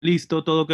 Listo, todo ok.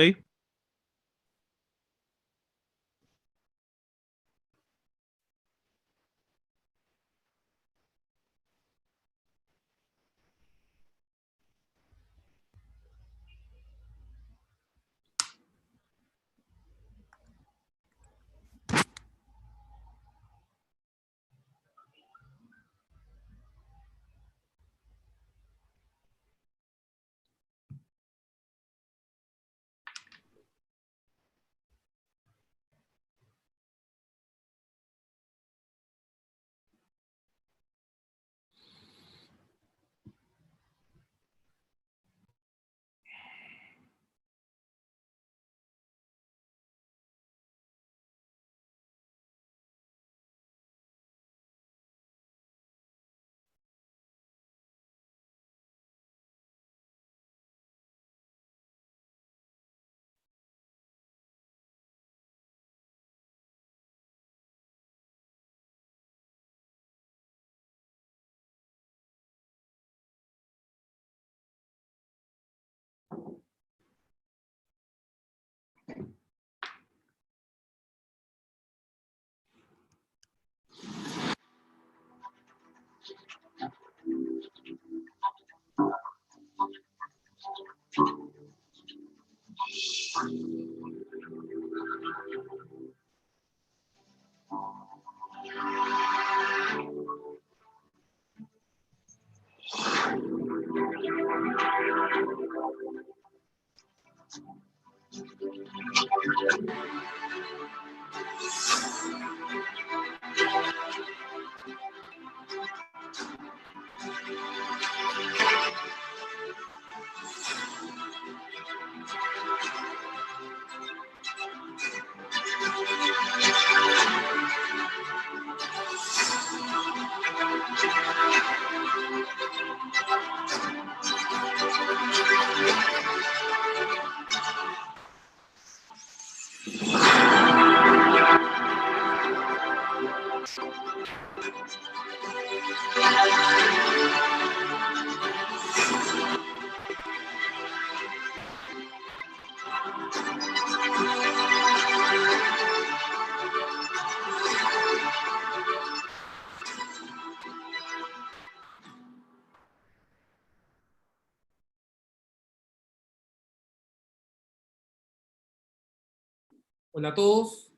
Hola a todos,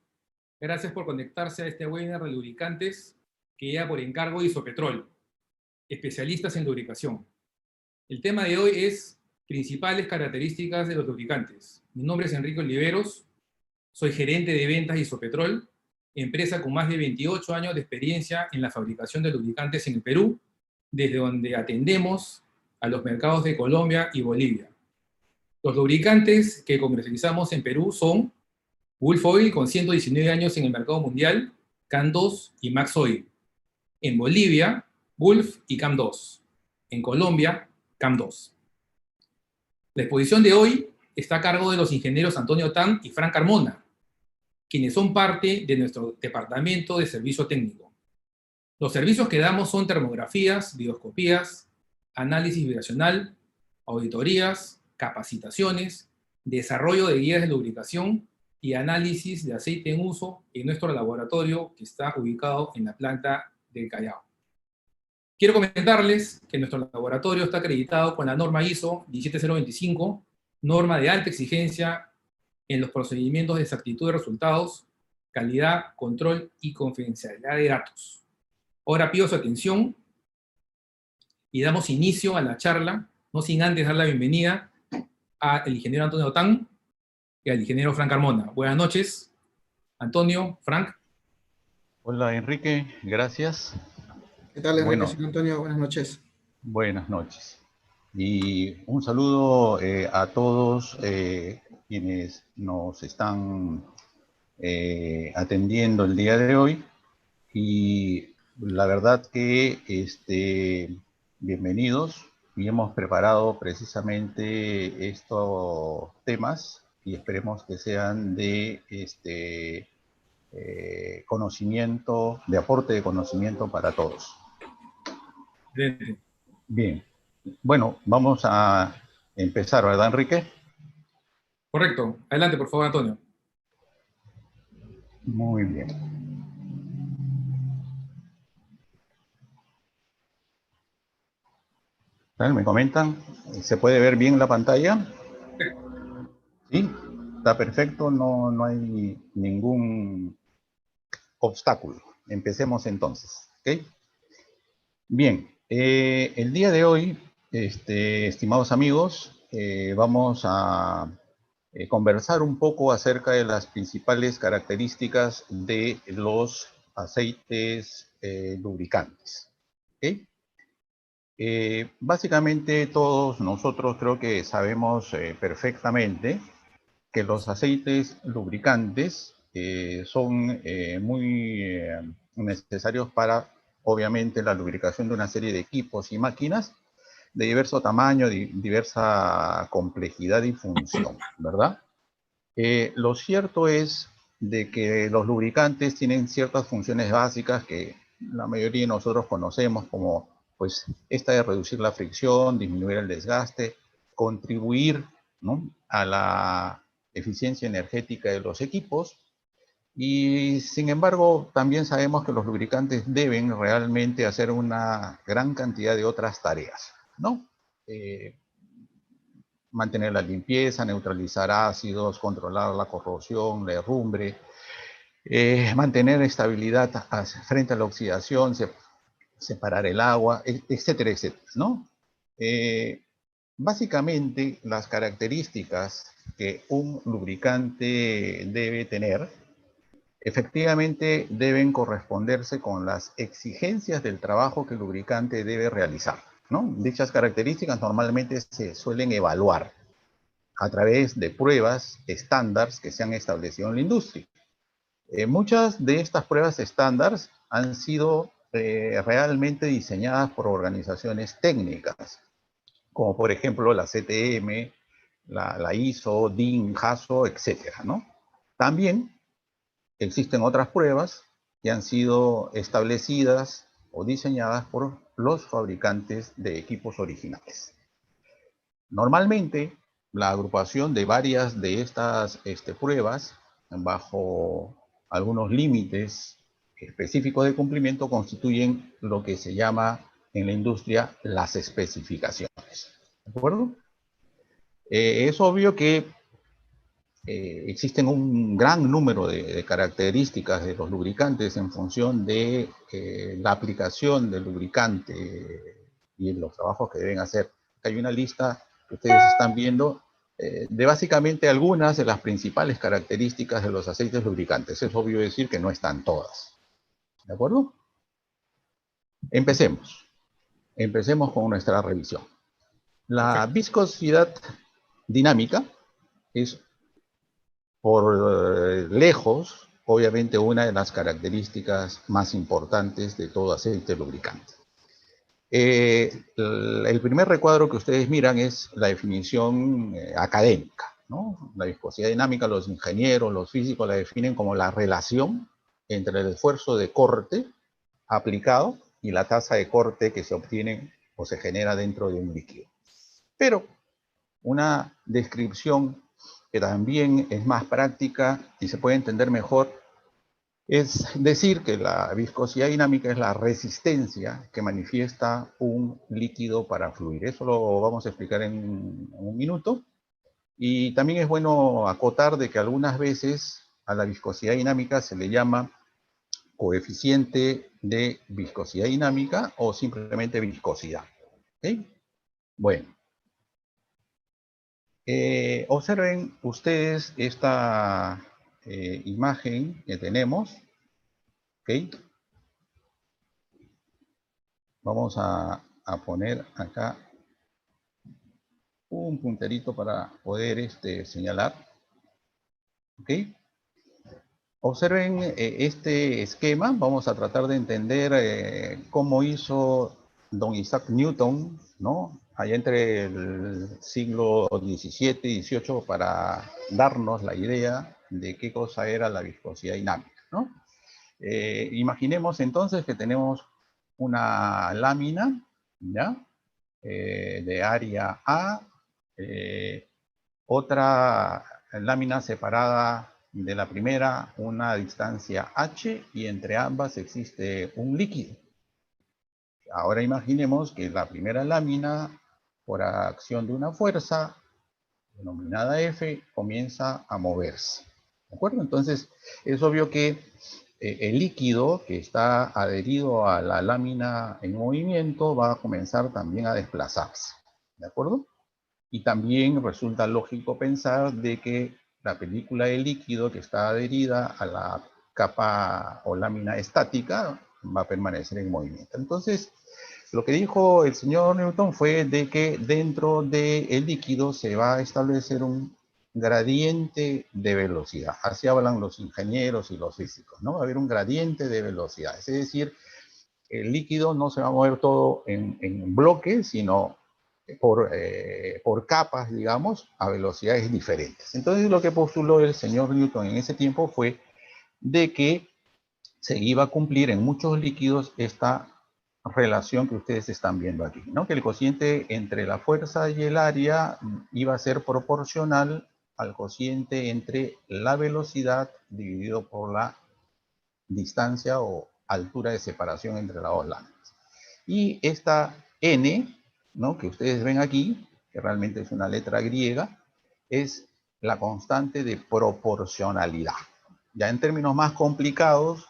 gracias por conectarse a este webinar de lubricantes que lleva por encargo Isopetrol, especialistas en lubricación. El tema de hoy es principales características de los lubricantes. Mi nombre es Enrique Oliveros, soy gerente de ventas de Isopetrol, empresa con más de 28 años de experiencia en la fabricación de lubricantes en el Perú, desde donde atendemos a los mercados de Colombia y Bolivia. Los lubricantes que comercializamos en Perú son Gulf Oil con 119 años en el mercado mundial, CAN2 y Max Oil. En Bolivia, Gulf y CAM2. En Colombia, CAM2. La exposición de hoy está a cargo de los ingenieros Antonio Tan y Frank Carmona, quienes son parte de nuestro departamento de servicio técnico. Los servicios que damos son termografías, videoscopías, análisis vibracional, auditorías, capacitaciones, desarrollo de guías de lubricación y análisis de aceite en uso en nuestro laboratorio que está ubicado en la planta del Callao. Quiero comentarles que nuestro laboratorio está acreditado con la norma ISO 17025, norma de alta exigencia en los procedimientos de exactitud de resultados, calidad, control y confidencialidad de datos. Ahora pido su atención y damos inicio a la charla, no sin antes dar la bienvenida al ingeniero Antonio Tan y al ingeniero Frank Carmona. Buenas noches, Antonio, Frank. Hola Enrique, gracias. ¿Qué tal, Enrique? Bueno, Señor Antonio, buenas noches. buenas noches. Y un saludo a todos quienes nos están atendiendo el día de hoy. Y la verdad que bienvenidos, y hemos preparado precisamente estos temas y esperemos que sean de conocimiento, de aporte de conocimiento para todos. Bien, bueno, vamos a empezar, ¿verdad, Enrique? Correcto. Adelante, por favor, Antonio. Muy bien. ¿Me comentan? ¿Se puede ver bien la pantalla? Sí, está perfecto, no hay ningún obstáculo. Empecemos entonces, ¿ok? Bien, el día de hoy, estimados amigos, vamos a conversar un poco acerca de las principales características de los aceites lubricantes, ¿ok? Básicamente todos nosotros creo que sabemos perfectamente que los aceites lubricantes son muy necesarios para, obviamente, la lubricación de una serie de equipos y máquinas de diverso tamaño, diversa complejidad y función, ¿verdad? Lo cierto es de que los lubricantes tienen ciertas funciones básicas que la mayoría de nosotros conocemos, como pues esta de reducir la fricción, disminuir el desgaste, contribuir, ¿no?, a la eficiencia energética de los equipos. Y sin embargo, también sabemos que los lubricantes deben realmente hacer una gran cantidad de otras tareas, ¿no? Mantener la limpieza, neutralizar ácidos, controlar la corrosión, la herrumbre, mantener estabilidad frente a la oxidación, separar el agua, etcétera, etcétera, ¿no? Básicamente, las características que un lubricante debe tener, efectivamente deben corresponderse con las exigencias del trabajo que el lubricante debe realizar, ¿no? Dichas características normalmente se suelen evaluar a través de pruebas estándares que se han establecido en la industria. Muchas de estas pruebas estándares han sido realmente diseñadas por organizaciones técnicas, como por ejemplo la CTM, la ISO, DIN, JASO, etcétera, ¿no? También existen otras pruebas que han sido establecidas o diseñadas por los fabricantes de equipos originales. Normalmente, la agrupación de varias de estas pruebas, bajo algunos límites específicos de cumplimiento, constituyen lo que se llama en la industria las especificaciones. ¿De acuerdo? Es obvio que existen un gran número de características de los lubricantes en función de la aplicación del lubricante y los trabajos que deben hacer. Hay una lista que ustedes están viendo de básicamente algunas de las principales características de los aceites lubricantes. Es obvio decir que no están todas. ¿De acuerdo? Empecemos. Empecemos con nuestra revisión. La viscosidad dinámica es por lejos, obviamente, una de las características más importantes de todo aceite lubricante. El primer recuadro que ustedes miran es la definición académica, ¿no? La viscosidad dinámica, los ingenieros, los físicos la definen como la relación entre el esfuerzo de corte aplicado y la tasa de corte que se obtiene o se genera dentro de un líquido. Pero una descripción que también es más práctica y se puede entender mejor, es decir que la viscosidad dinámica es la resistencia que manifiesta un líquido para fluir. Eso lo vamos a explicar en un minuto. Y también es bueno acotar de que algunas veces a la viscosidad dinámica se le llama coeficiente de viscosidad dinámica o simplemente viscosidad. ¿Okay? Bueno. Observen ustedes esta imagen que tenemos, ¿ok? Vamos a poner acá un punterito para poder señalar, ¿ok? Observen este esquema, vamos a tratar de entender cómo hizo don Isaac Newton, ¿no?, allá entre el siglo XVII y XVIII, para darnos la idea de qué cosa era la viscosidad dinámica, ¿no? Imaginemos entonces que tenemos una lámina, ¿ya?, de área A, otra lámina separada de la primera una distancia h y entre ambas existe un líquido. Ahora imaginemos que la primera lámina, por acción de una fuerza denominada F, comienza a moverse. ¿De acuerdo? Entonces, es obvio que el líquido que está adherido a la lámina en movimiento va a comenzar también a desplazarse. ¿De acuerdo? Y también resulta lógico pensar de que la película de líquido que está adherida a la capa o lámina estática va a permanecer en movimiento. Entonces, lo que dijo el señor Newton fue de que dentro del líquido se va a establecer un gradiente de velocidad. Así hablan los ingenieros y los físicos, ¿no? Va a haber un gradiente de velocidad. Es decir, el líquido no se va a mover todo en bloques, sino por capas, digamos, a velocidades diferentes. Entonces, lo que postuló el señor Newton en ese tiempo fue de que se iba a cumplir en muchos líquidos esta relación que ustedes están viendo aquí, ¿no? Que el cociente entre la fuerza y el área iba a ser proporcional al cociente entre la velocidad dividido por la distancia o altura de separación entre las dos láminas. Y esta n, ¿no?, que ustedes ven aquí, que realmente es una letra griega, es la constante de proporcionalidad. Ya en términos más complicados,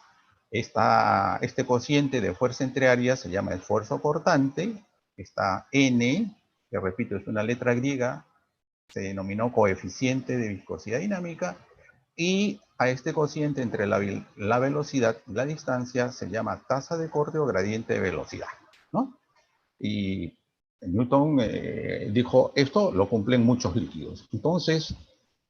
este cociente de fuerza entre áreas se llama esfuerzo cortante. Esta n, que repito es una letra griega, se denominó coeficiente de viscosidad dinámica, y a este cociente entre la velocidad y la distancia se llama tasa de corte o gradiente de velocidad, ¿no? Y Newton dijo, esto lo cumplen muchos líquidos. Entonces,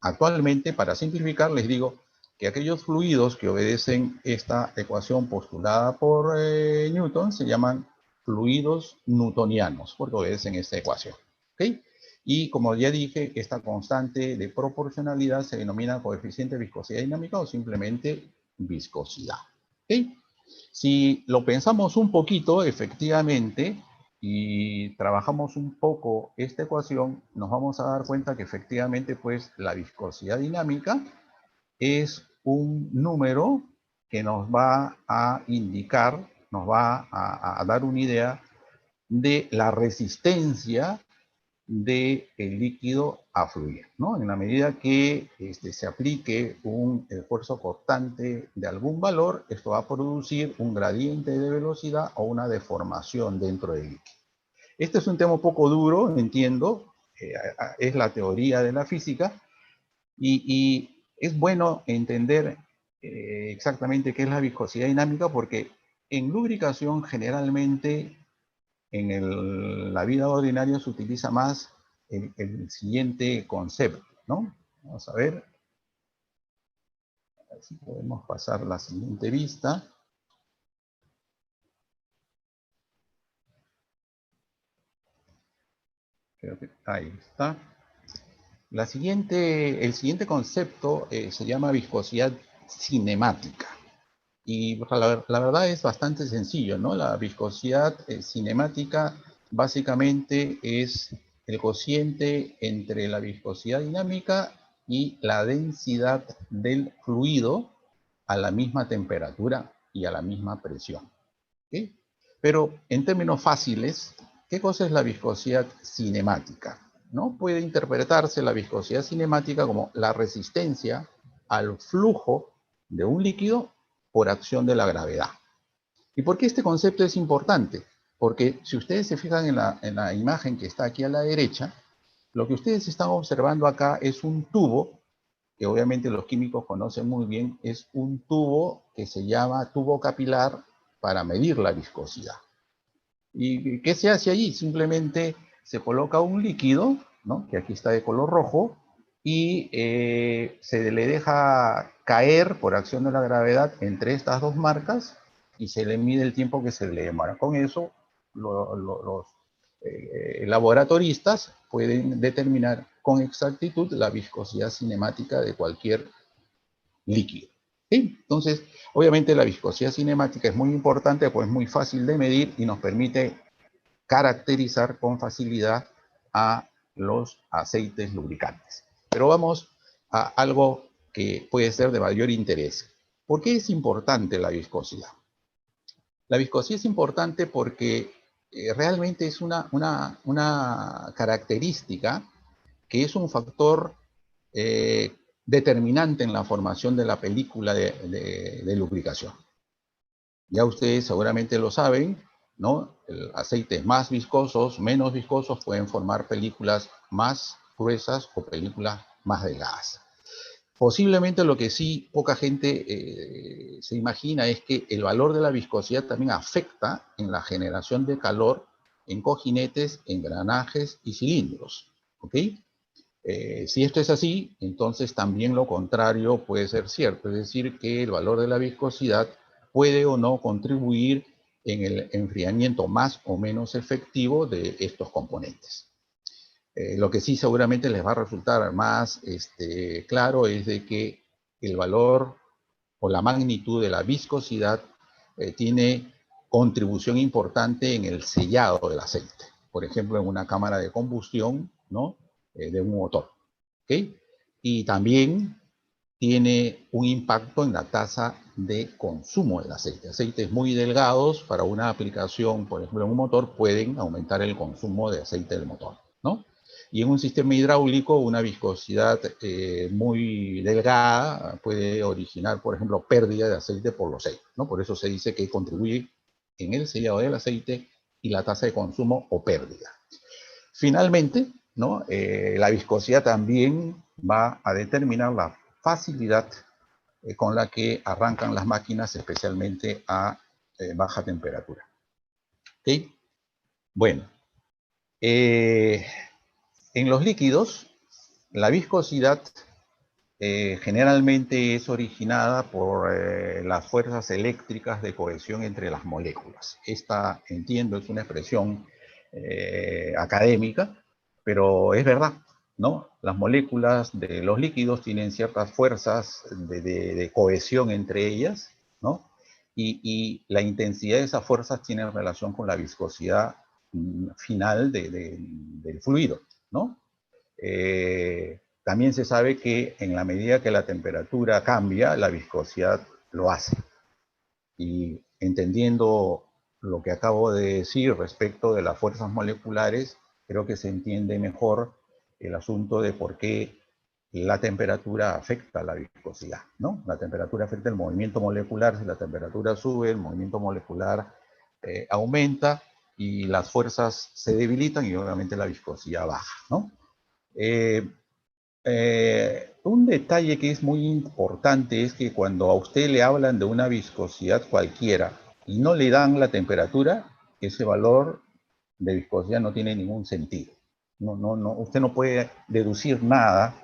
actualmente, para simplificar, les digo que aquellos fluidos que obedecen esta ecuación postulada por Newton se llaman fluidos newtonianos, porque obedecen esta ecuación. ¿Okay? Y como ya dije, esta constante de proporcionalidad se denomina coeficiente de viscosidad dinámica o simplemente viscosidad. ¿Okay? Si lo pensamos un poquito, efectivamente, y trabajamos un poco esta ecuación, nos vamos a dar cuenta que efectivamente, pues, la viscosidad dinámica es un número que nos va a indicar, nos va a dar una idea de la resistencia del líquido a fluir, ¿no? En la medida que se aplique un esfuerzo cortante de algún valor, esto va a producir un gradiente de velocidad o una deformación dentro del líquido. Este es un tema un poco duro, entiendo, es la teoría de la física, y es bueno entender exactamente qué es la viscosidad dinámica, porque en lubricación generalmente en la vida ordinaria se utiliza más el siguiente concepto, ¿no? Vamos a ver si podemos pasar la siguiente vista. Creo que ahí está. El siguiente concepto se llama viscosidad cinemática. Y la verdad es bastante sencillo, ¿no? La viscosidad cinemática básicamente es el cociente entre la viscosidad dinámica y la densidad del fluido a la misma temperatura y a la misma presión. ¿Okay? Pero en términos fáciles, ¿qué cosa es la viscosidad cinemática? ¿No? Puede interpretarse la viscosidad cinemática como la resistencia al flujo de un líquido por acción de la gravedad. ¿Y por qué este concepto es importante? Porque si ustedes se fijan en la imagen que está aquí a la derecha, lo que ustedes están observando acá es un tubo, que obviamente los químicos conocen muy bien, es un tubo que se llama tubo capilar para medir la viscosidad. ¿Y qué se hace allí? Simplemente se coloca un líquido, ¿no?, que aquí está de color rojo, y se le deja caer por acción de la gravedad entre estas dos marcas y se le mide el tiempo que se le demora. Con eso los laboratoristas pueden determinar con exactitud la viscosidad cinemática de cualquier líquido. ¿Sí? Entonces, obviamente la viscosidad cinemática es muy importante, pues es muy fácil de medir y nos permite caracterizar con facilidad a los aceites lubricantes. Pero vamos a algo que puede ser de mayor interés. ¿Por qué es importante la viscosidad? La viscosidad es importante porque realmente es una característica que es un factor determinante en la formación de la película de lubricación. Ya ustedes seguramente lo saben, ¿no? Aceites más viscosos, menos viscosos pueden formar películas más gruesas o películas más delgadas. Posiblemente lo que sí poca gente se imagina es que el valor de la viscosidad también afecta en la generación de calor en cojinetes, engranajes y cilindros. ¿Ok? Si esto es así, entonces también lo contrario puede ser cierto, es decir, que el valor de la viscosidad puede o no contribuir en el enfriamiento más o menos efectivo de estos componentes. Lo que sí seguramente les va a resultar más claro es de que el valor o la magnitud de la viscosidad tiene contribución importante en el sellado del aceite. Por ejemplo, en una cámara de combustión, ¿no? De un motor. ¿Okay? Y también tiene un impacto en la tasa de consumo del aceite. Aceites muy delgados para una aplicación, por ejemplo, en un motor, pueden aumentar el consumo de aceite del motor, ¿no? Y en un sistema hidráulico, una viscosidad muy delgada puede originar, por ejemplo, pérdida de aceite por los sellos, ¿no? Por eso se dice que contribuye en el sellado del aceite y la tasa de consumo o pérdida. Finalmente, ¿no? La viscosidad también va a determinar la facilidad con la que arrancan las máquinas, especialmente a baja temperatura. ¿Okay? Bueno, en los líquidos, la viscosidad generalmente es originada por las fuerzas eléctricas de cohesión entre las moléculas. Esta, entiendo, es una expresión académica, pero es verdad, ¿no? Las moléculas de los líquidos tienen ciertas fuerzas de cohesión entre ellas, ¿no? Y la intensidad de esas fuerzas tiene relación con la viscosidad final del fluido, ¿no? También se sabe que en la medida que la temperatura cambia, la viscosidad lo hace. Y entendiendo lo que acabo de decir respecto de las fuerzas moleculares, creo que se entiende mejor el asunto de por qué la temperatura afecta a la viscosidad, ¿no? La temperatura afecta el movimiento molecular. Si la temperatura sube, el movimiento molecular aumenta y las fuerzas se debilitan y obviamente la viscosidad baja, ¿no? Un detalle que es muy importante es que cuando a usted le hablan de una viscosidad cualquiera y no le dan la temperatura, ese valor de viscosidad no tiene ningún sentido. Usted no puede deducir nada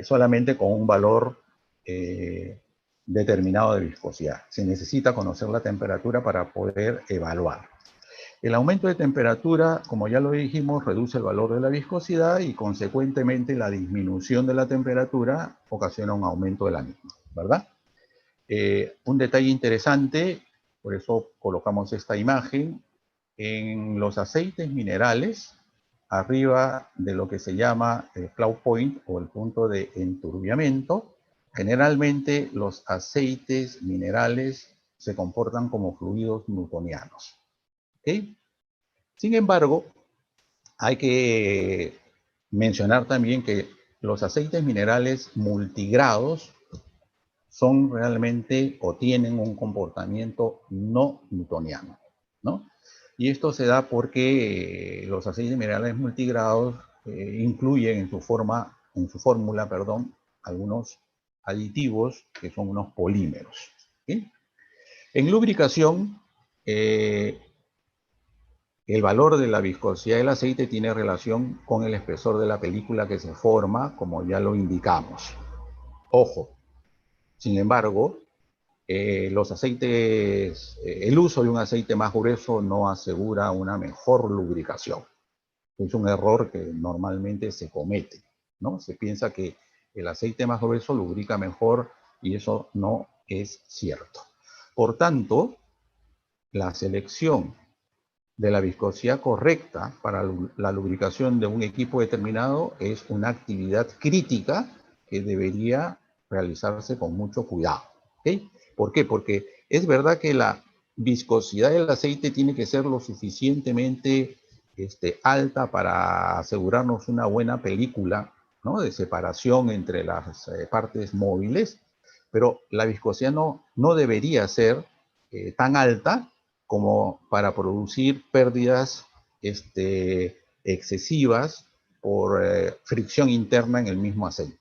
solamente con un valor determinado de viscosidad. Se necesita conocer la temperatura para poder evaluar. El aumento de temperatura, como ya lo dijimos, reduce el valor de la viscosidad y consecuentemente la disminución de la temperatura ocasiona un aumento de la misma, ¿verdad? Un detalle interesante, por eso colocamos esta imagen, en los aceites minerales, arriba de lo que se llama el flow point o el punto de enturbiamiento, generalmente los aceites minerales se comportan como fluidos newtonianos. ¿Okay? Sin embargo, hay que mencionar también que los aceites minerales multigrados son realmente o tienen un comportamiento no newtoniano, ¿no? Y esto se da porque los aceites minerales multigrados incluyen en su fórmula, algunos aditivos que son unos polímeros. ¿Sí? En lubricación, el valor de la viscosidad del aceite tiene relación con el espesor de la película que se forma, como ya lo indicamos. Ojo, sin embargo, los aceites, el uso de un aceite más grueso no asegura una mejor lubricación. Es un error que normalmente se comete, ¿no? Se piensa que el aceite más grueso lubrica mejor y eso no es cierto. Por tanto, la selección de la viscosidad correcta para la lubricación de un equipo determinado es una actividad crítica que debería realizarse con mucho cuidado. ¿Ok? ¿Por qué? Porque es verdad que la viscosidad del aceite tiene que ser lo suficientemente alta para asegurarnos una buena película, ¿no?, de separación entre las partes móviles, pero la viscosidad no debería ser tan alta como para producir pérdidas excesivas por fricción interna en el mismo aceite.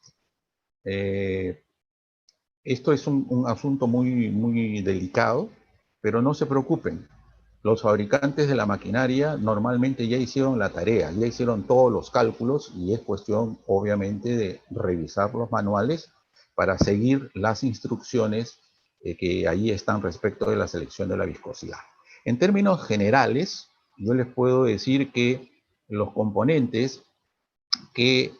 Esto es un asunto muy delicado, pero no se preocupen. Los fabricantes de la maquinaria normalmente ya hicieron la tarea, ya hicieron todos los cálculos y es cuestión, obviamente, de revisar los manuales para seguir las instrucciones que ahí están respecto de la selección de la viscosidad. En términos generales, yo les puedo decir que los componentes que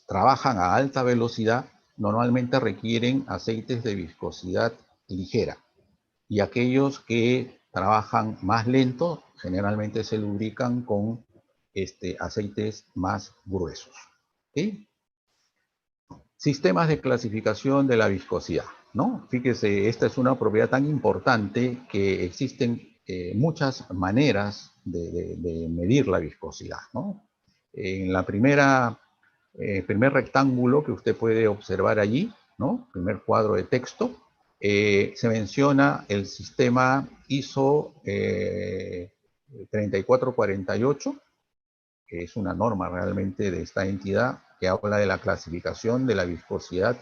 trabajan a alta velocidad normalmente requieren aceites de viscosidad ligera, y aquellos que trabajan más lento generalmente se lubrican con aceites más gruesos. ¿Sí? Sistemas de clasificación de la viscosidad, ¿no? Fíjese, esta es una propiedad tan importante que existen muchas maneras de medir la viscosidad, ¿no? En la primer rectángulo que usted puede observar allí, ¿no?, primer cuadro de texto, se menciona el sistema ISO 3448, que es una norma realmente de esta entidad que habla de la clasificación de la viscosidad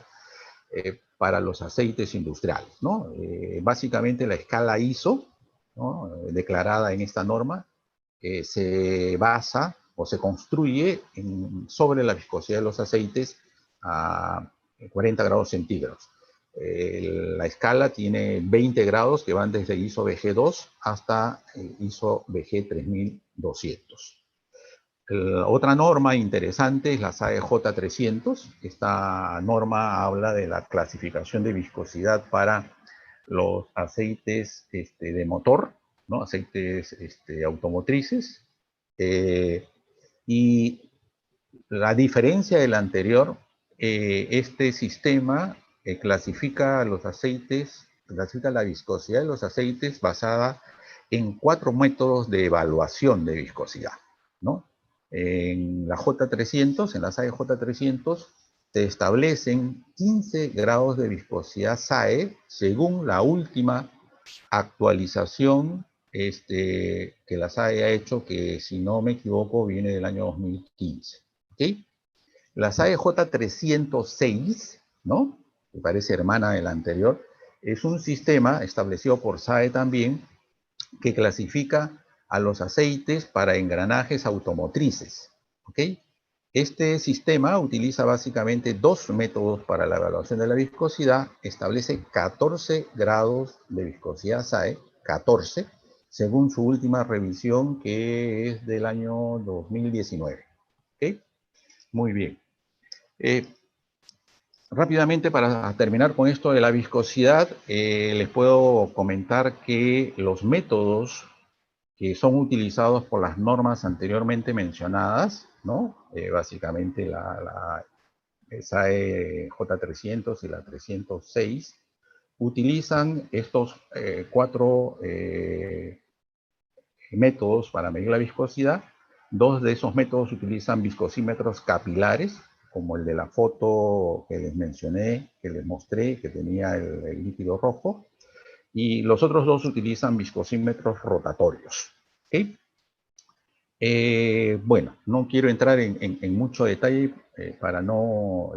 para los aceites industriales, ¿no? Básicamente la escala ISO, ¿no?, declarada en esta norma, se basa o se construye sobre la viscosidad de los aceites a 40 grados centígrados. La escala tiene 20 grados que van desde ISO VG2 hasta ISO VG 3200. Otra norma interesante es la SAE J300. Esta norma habla de la clasificación de viscosidad para los aceites de motor, ¿no?, aceites automotrices. Y la diferencia del anterior, este sistema clasifica los aceites, clasifica la viscosidad de los aceites basada en 4 métodos de evaluación de viscosidad, ¿no? En la J300, en la SAE J300, se establecen 15 grados de viscosidad SAE según la última actualización que la SAE ha hecho, que si no me equivoco viene del año 2015. ¿Okay? La SAE J306, ¿no?, que parece hermana de la anterior, es un sistema establecido por SAE también que clasifica a los aceites para engranajes automotrices. ¿Okay? Este sistema utiliza básicamente 2 métodos para la evaluación de la viscosidad, establece 14 grados de viscosidad SAE, 14, según su última revisión, que es del año 2019. ¿Okay? Muy bien. Rápidamente, para terminar con esto de la viscosidad, les puedo comentar que los métodos que son utilizados por las normas anteriormente mencionadas, ¿no?, básicamente la SAE J300 y la 306, utilizan estos 4 métodos para medir la viscosidad. 2 de esos métodos utilizan viscosímetros capilares, como el de la foto que les mencioné, que les mostré, que tenía el líquido rojo, y los otros 2 utilizan viscosímetros rotatorios. ¿Okay? Bueno, no quiero entrar en mucho detalle para no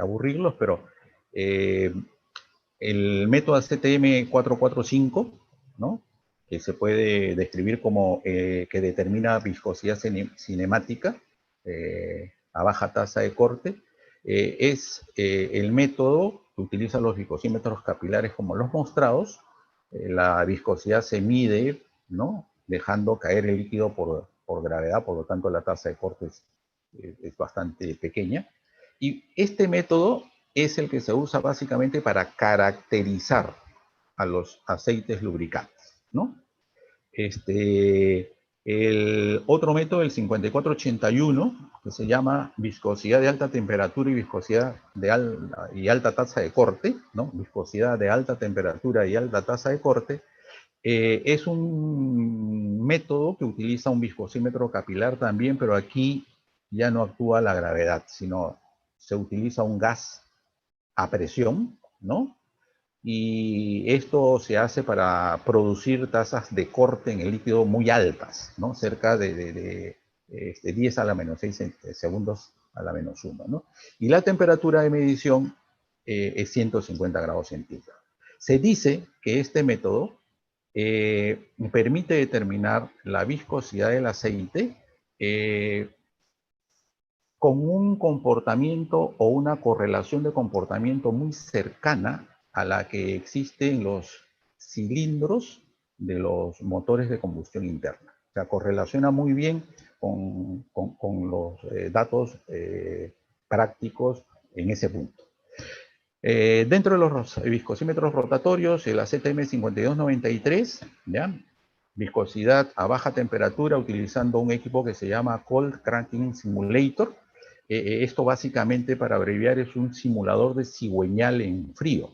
aburrirlos, pero el método ACTM 445, ¿no?, que se puede describir como que determina viscosidad cinemática a baja tasa de corte, es el método que utiliza los viscosímetros capilares como los mostrados. La viscosidad se mide, ¿no?, dejando caer el líquido por gravedad, por lo tanto la tasa de corte es bastante pequeña. Y este método es el que se usa básicamente para caracterizar a los aceites lubricantes, ¿no? El otro método, el 5481, que se llama viscosidad de alta temperatura y viscosidad de alta tasa de corte, ¿no? Viscosidad de alta temperatura y alta tasa de corte, es un método que utiliza un viscosímetro capilar también, pero aquí ya no actúa la gravedad, sino se utiliza un gas a presión, ¿no? Y esto se hace para producir tasas de corte en el líquido muy altas, ¿no? Cerca de 10 a la menos 6 segundos a la menos 1, ¿no? Y la temperatura de medición es 150 grados centígrados. Se dice que este método permite determinar la viscosidad del aceite con un comportamiento o una correlación de comportamiento muy cercana a la que existe en los cilindros de los motores de combustión interna. O sea, correlaciona muy bien con los datos prácticos en ese punto. Dentro de los viscosímetros rotatorios, el AZM 5293, ¿ya? Viscosidad a baja temperatura utilizando un equipo que se llama Cold Cracking Simulator. Esto básicamente, para abreviar, es un simulador de cigüeñal en frío.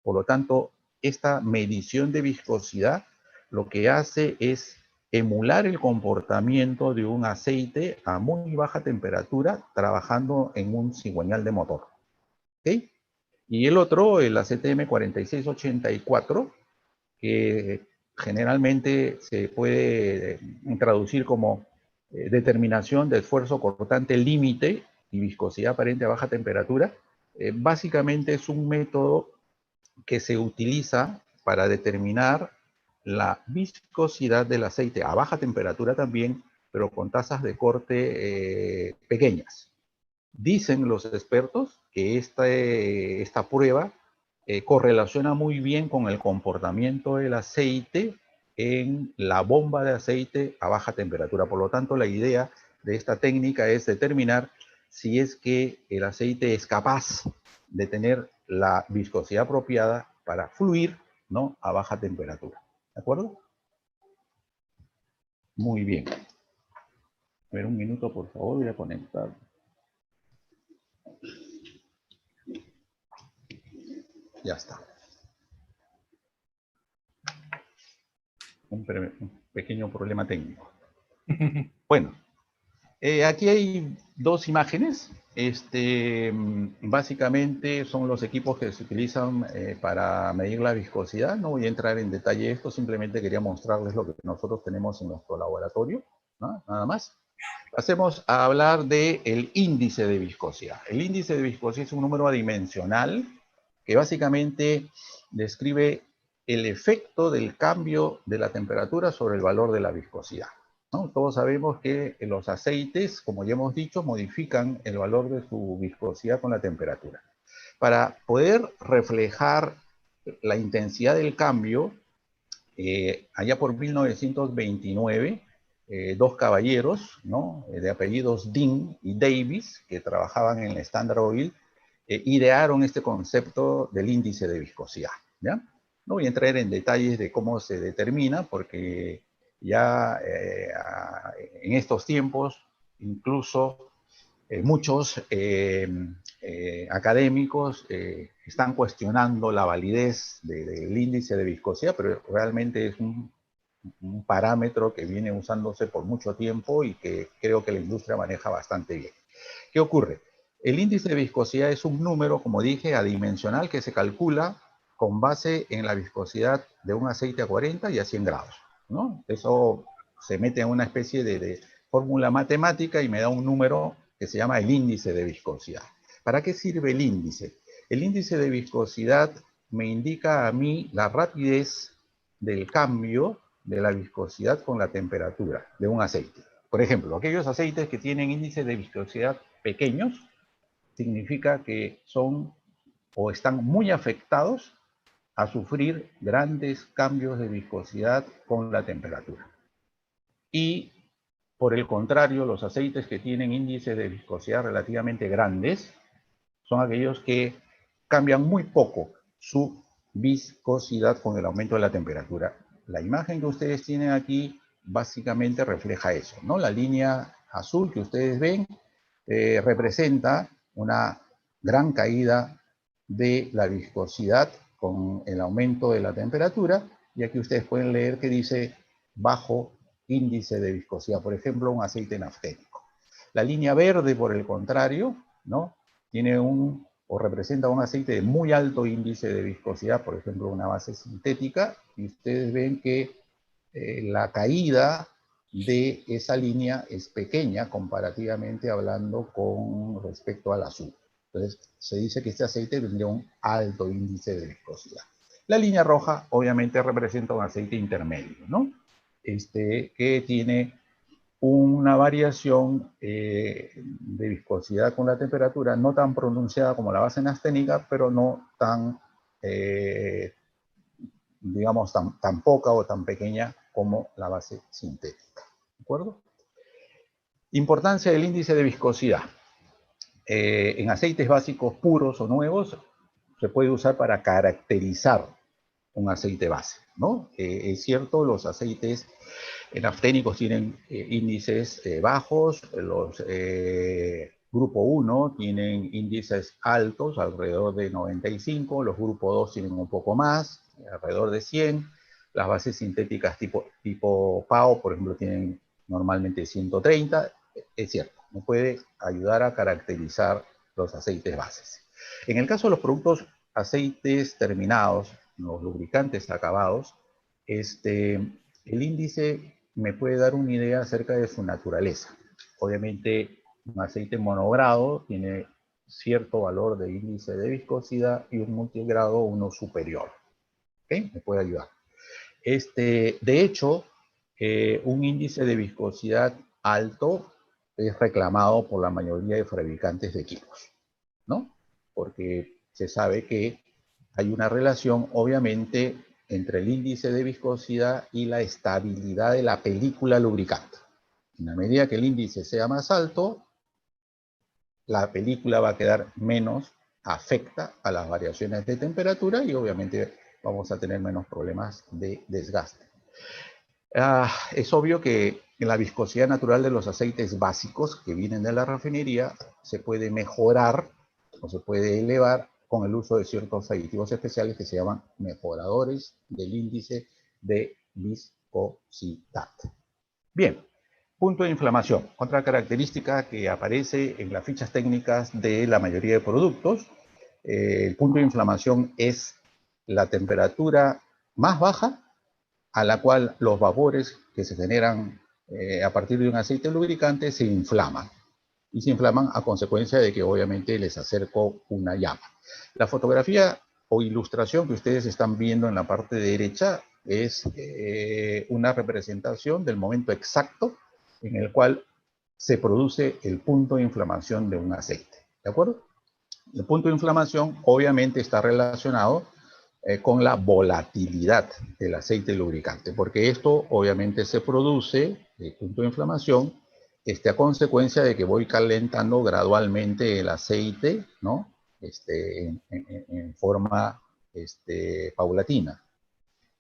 Por lo tanto, esta medición de viscosidad lo que hace es emular el comportamiento de un aceite a muy baja temperatura trabajando en un cigüeñal de motor. ¿Ok? Y el otro, el AZM 4684, que generalmente se puede traducir como determinación de esfuerzo cortante límite y viscosidad aparente a baja temperatura. Básicamente es un método que se utiliza para determinar la viscosidad del aceite a baja temperatura también, pero con tasas de corte pequeñas. Dicen los expertos que esta prueba correlaciona muy bien con el comportamiento del aceite en la bomba de aceite a baja temperatura. Por lo tanto, la idea de esta técnica es determinar si es que el aceite es capaz de tener la viscosidad apropiada para fluir, ¿no?, a baja temperatura. ¿De acuerdo? Muy bien. A ver, un minuto, por favor, voy a conectar. Ya está. Un pequeño problema técnico. Bueno, aquí hay dos imágenes. Básicamente son los equipos que se utilizan para medir la viscosidad. No voy a entrar en detalle de esto, simplemente quería mostrarles lo que nosotros tenemos en nuestro laboratorio, ¿no? Nada más. Pasemos a hablar del índice de viscosidad. El índice de viscosidad es un número adimensional que básicamente describe el efecto del cambio de la temperatura sobre el valor de la viscosidad, ¿no? Todos sabemos que los aceites, como ya hemos dicho, modifican el valor de su viscosidad con la temperatura. Para poder reflejar la intensidad del cambio, allá por 1929, dos caballeros, ¿no?, de apellidos Dean y Davis, que trabajaban en la Standard Oil, idearon este concepto del índice de viscosidad, ¿ya? No voy a entrar en detalles de cómo se determina, porque ya en estos tiempos, incluso muchos académicos están cuestionando la validez del índice de viscosidad, pero realmente es un parámetro que viene usándose por mucho tiempo y que creo que la industria maneja bastante bien. ¿Qué ocurre? El índice de viscosidad es un número, como dije, adimensional que se calcula con base en la viscosidad de un aceite a 40 y a 100 grados, ¿no? Eso se mete en una especie de fórmula matemática y me da un número que se llama el índice de viscosidad. ¿Para qué sirve el índice? El índice de viscosidad me indica a mí la rapidez del cambio de la viscosidad con la temperatura de un aceite. Por ejemplo, aquellos aceites que tienen índices de viscosidad pequeños, significa que son o están muy afectados a sufrir grandes cambios de viscosidad con la temperatura. Y por el contrario, los aceites que tienen índices de viscosidad relativamente grandes son aquellos que cambian muy poco su viscosidad con el aumento de la temperatura. La imagen que ustedes tienen aquí básicamente refleja eso, ¿no? La línea azul que ustedes ven representa una gran caída de la viscosidad con el aumento de la temperatura, y aquí ustedes pueden leer que dice bajo índice de viscosidad, por ejemplo, un aceite nafténico. La línea verde, por el contrario, ¿no? Tiene o representa un aceite de muy alto índice de viscosidad, por ejemplo, una base sintética, y ustedes ven que la caída de esa línea es pequeña comparativamente hablando con respecto al azul. Entonces, se dice que este aceite tendría un alto índice de viscosidad. La línea roja, obviamente, representa un aceite intermedio, ¿no? Que tiene una variación de viscosidad con la temperatura no tan pronunciada como la base nafténica, pero no tan, digamos, tan poca o tan pequeña como la base sintética. ¿De acuerdo? Importancia del índice de viscosidad. En aceites básicos puros o nuevos se puede usar para caracterizar un aceite base, ¿no? Es cierto, los aceites nafténicos tienen índices bajos, los grupo 1 tienen índices altos, alrededor de 95, los grupo 2 tienen un poco más, alrededor de 100, las bases sintéticas tipo PAO, por ejemplo, tienen normalmente 130, es cierto, nos puede ayudar a caracterizar los aceites bases. En el caso de los productos aceites terminados, los lubricantes acabados, el índice me puede dar una idea acerca de su naturaleza. Obviamente, un aceite monogrado tiene cierto valor de índice de viscosidad y un multigrado uno superior. ¿Okay? Me puede ayudar. De hecho, un índice de viscosidad alto es reclamado por la mayoría de fabricantes de equipos, ¿no? Porque se sabe que hay una relación, obviamente, entre el índice de viscosidad y la estabilidad de la película lubricante. En la medida que el índice sea más alto, la película va a quedar menos afecta a las variaciones de temperatura y obviamente vamos a tener menos problemas de desgaste. Es obvio que en la viscosidad natural de los aceites básicos que vienen de la refinería se puede mejorar o se puede elevar con el uso de ciertos aditivos especiales que se llaman mejoradores del índice de viscosidad. Bien, punto de inflamación. Otra característica que aparece en las fichas técnicas de la mayoría de productos. El punto de inflamación es la temperatura más baja a la cual los vapores que se generan a partir de un aceite lubricante se inflaman. Y se inflaman a consecuencia de que obviamente les acerco una llama. La fotografía o ilustración que ustedes están viendo en la parte derecha es una representación del momento exacto en el cual se produce el punto de inflamación de un aceite. ¿De acuerdo? El punto de inflamación obviamente está relacionado con la volatilidad del aceite lubricante, porque esto obviamente se produce, el punto de inflamación, a consecuencia de que voy calentando gradualmente el aceite, ¿no? En forma paulatina.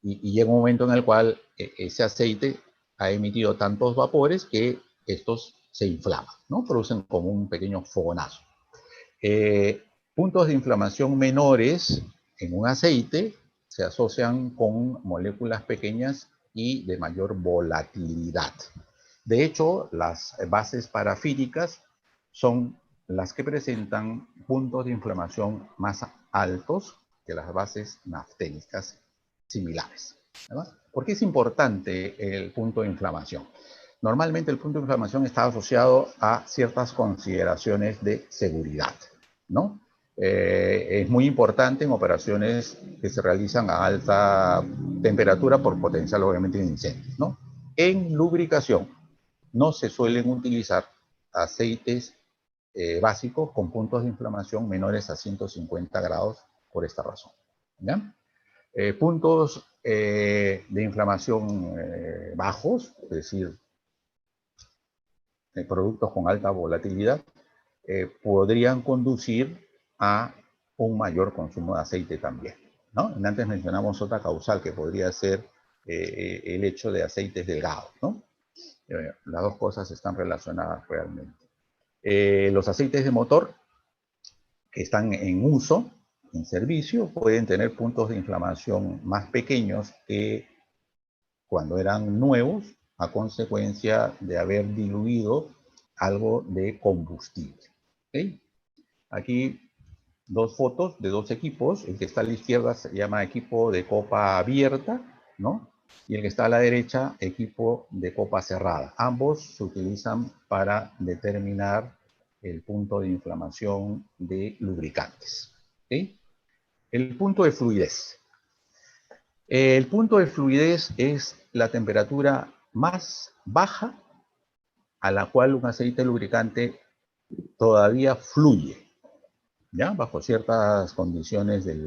Y llega un momento en el cual ese aceite ha emitido tantos vapores que estos se inflaman, ¿no? Producen como un pequeño fogonazo. Puntos de inflamación menores en un aceite se asocian con moléculas pequeñas y de mayor volatilidad. De hecho, las bases parafínicas son las que presentan puntos de inflamación más altos que las bases nafténicas similares, ¿verdad? ¿Por qué es importante el punto de inflamación? Normalmente el punto de inflamación está asociado a ciertas consideraciones de seguridad, ¿no? Es muy importante en operaciones que se realizan a alta temperatura por potencial, obviamente, de incendios, ¿no? En lubricación no se suelen utilizar aceites básicos con puntos de inflamación menores a 150 grados por esta razón, ¿ya? Puntos de inflamación bajos, es decir, productos con alta volatilidad, podrían conducir a un mayor consumo de aceite también, ¿no? Antes mencionamos otra causal que podría ser el hecho de aceites delgados, ¿no? Las dos cosas están relacionadas realmente. Los aceites de motor que están en uso, en servicio, pueden tener puntos de inflamación más pequeños que cuando eran nuevos, a consecuencia de haber diluido algo de combustible. ¿Okay? Aquí dos fotos de dos equipos. El que está a la izquierda se llama equipo de copa abierta, ¿no? Y el que está a la derecha, equipo de copa cerrada. Ambos se utilizan para determinar el punto de inflamación de lubricantes. ¿Okay? El punto de fluidez. El punto de fluidez es la temperatura más baja a la cual un aceite lubricante todavía fluye, ¿ya? Bajo ciertas condiciones del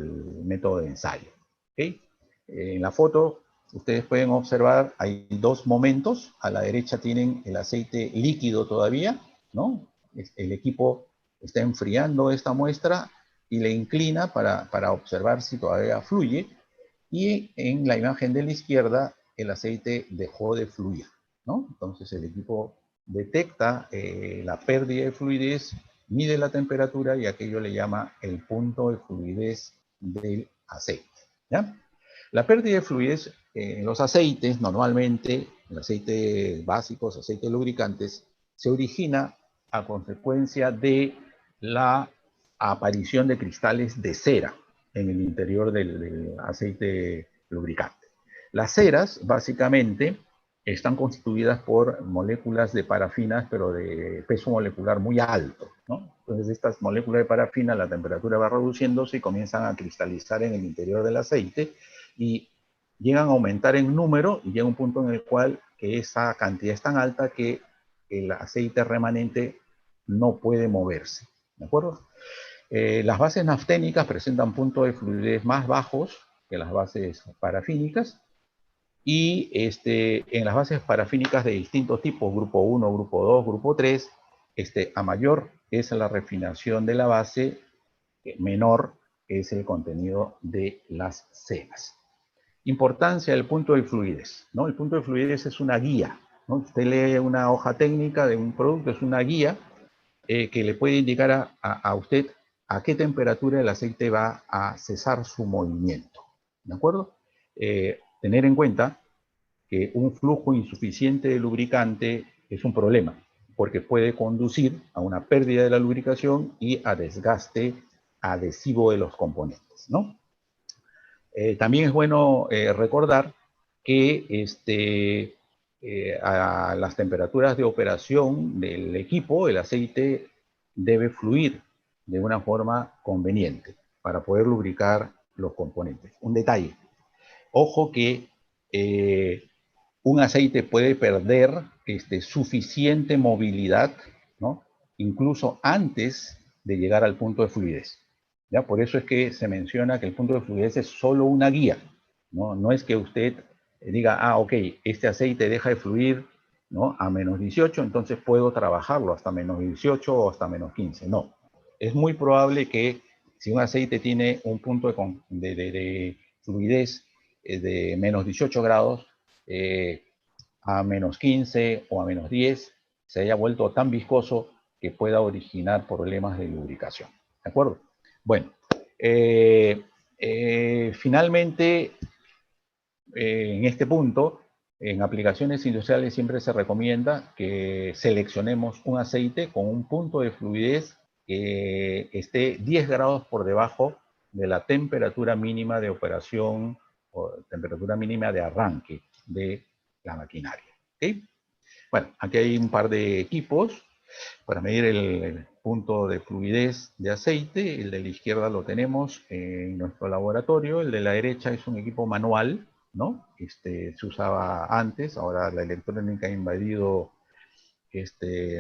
método de ensayo. ¿Okay? En la foto, ustedes pueden observar, hay dos momentos. A la derecha tienen el aceite líquido todavía, ¿no? El equipo está enfriando esta muestra y le inclina para observar si todavía fluye. Y en la imagen de la izquierda, el aceite dejó de fluir, ¿no? Entonces el equipo detecta la pérdida de fluidez, mide la temperatura y aquello le llama el punto de fluidez del aceite, ¿ya? La pérdida de fluidez en los aceites, normalmente, en aceites básicos, aceites lubricantes, se origina a consecuencia de la aparición de cristales de cera en el interior del aceite lubricante. Las ceras, básicamente, están constituidas por moléculas de parafinas, pero de peso molecular muy alto, ¿no? Entonces, estas moléculas de parafina, la temperatura va reduciéndose y comienzan a cristalizar en el interior del aceite y llegan a aumentar en número y llega un punto en el cual esa cantidad es tan alta que el aceite remanente no puede moverse, ¿de acuerdo? Las bases nafténicas presentan puntos de fluidez más bajos que las bases parafínicas y en las bases parafínicas de distintos tipos, grupo 1, grupo 2, grupo 3, a mayor es la refinación de la base, menor es el contenido de las ceras. Importancia del punto de fluidez, ¿no? El punto de fluidez es una guía, ¿no? Usted lee una hoja técnica de un producto, es una guía que le puede indicar a usted a qué temperatura el aceite va a cesar su movimiento, ¿de acuerdo? Tener en cuenta que un flujo insuficiente de lubricante es un problema, porque puede conducir a una pérdida de la lubricación y a desgaste adhesivo de los componentes, ¿no? También es bueno recordar que a las temperaturas de operación del equipo, el aceite debe fluir de una forma conveniente para poder lubricar los componentes. Un detalle, ojo que un aceite puede perder suficiente movilidad, ¿no? Incluso antes de llegar al punto de fluidez. ¿Ya? Por eso es que se menciona que el punto de fluidez es solo una guía, ¿no? No es que usted diga, ok, este aceite deja de fluir, ¿no? A menos 18, entonces puedo trabajarlo hasta menos 18 o hasta menos 15. No. Es muy probable que si un aceite tiene un punto de fluidez de menos 18 grados, a menos 15 o a menos 10, se haya vuelto tan viscoso que pueda originar problemas de lubricación. ¿De acuerdo? Bueno, finalmente, en este punto, en aplicaciones industriales siempre se recomienda que seleccionemos un aceite con un punto de fluidez que esté 10 grados por debajo de la temperatura mínima de operación o temperatura mínima de arranque de la maquinaria. ¿Okay? Bueno, aquí hay un par de equipos para medir el punto de fluidez de aceite. El de la izquierda lo tenemos en nuestro laboratorio. El de la derecha es un equipo manual, ¿no? Se usaba antes, ahora la electrónica ha invadido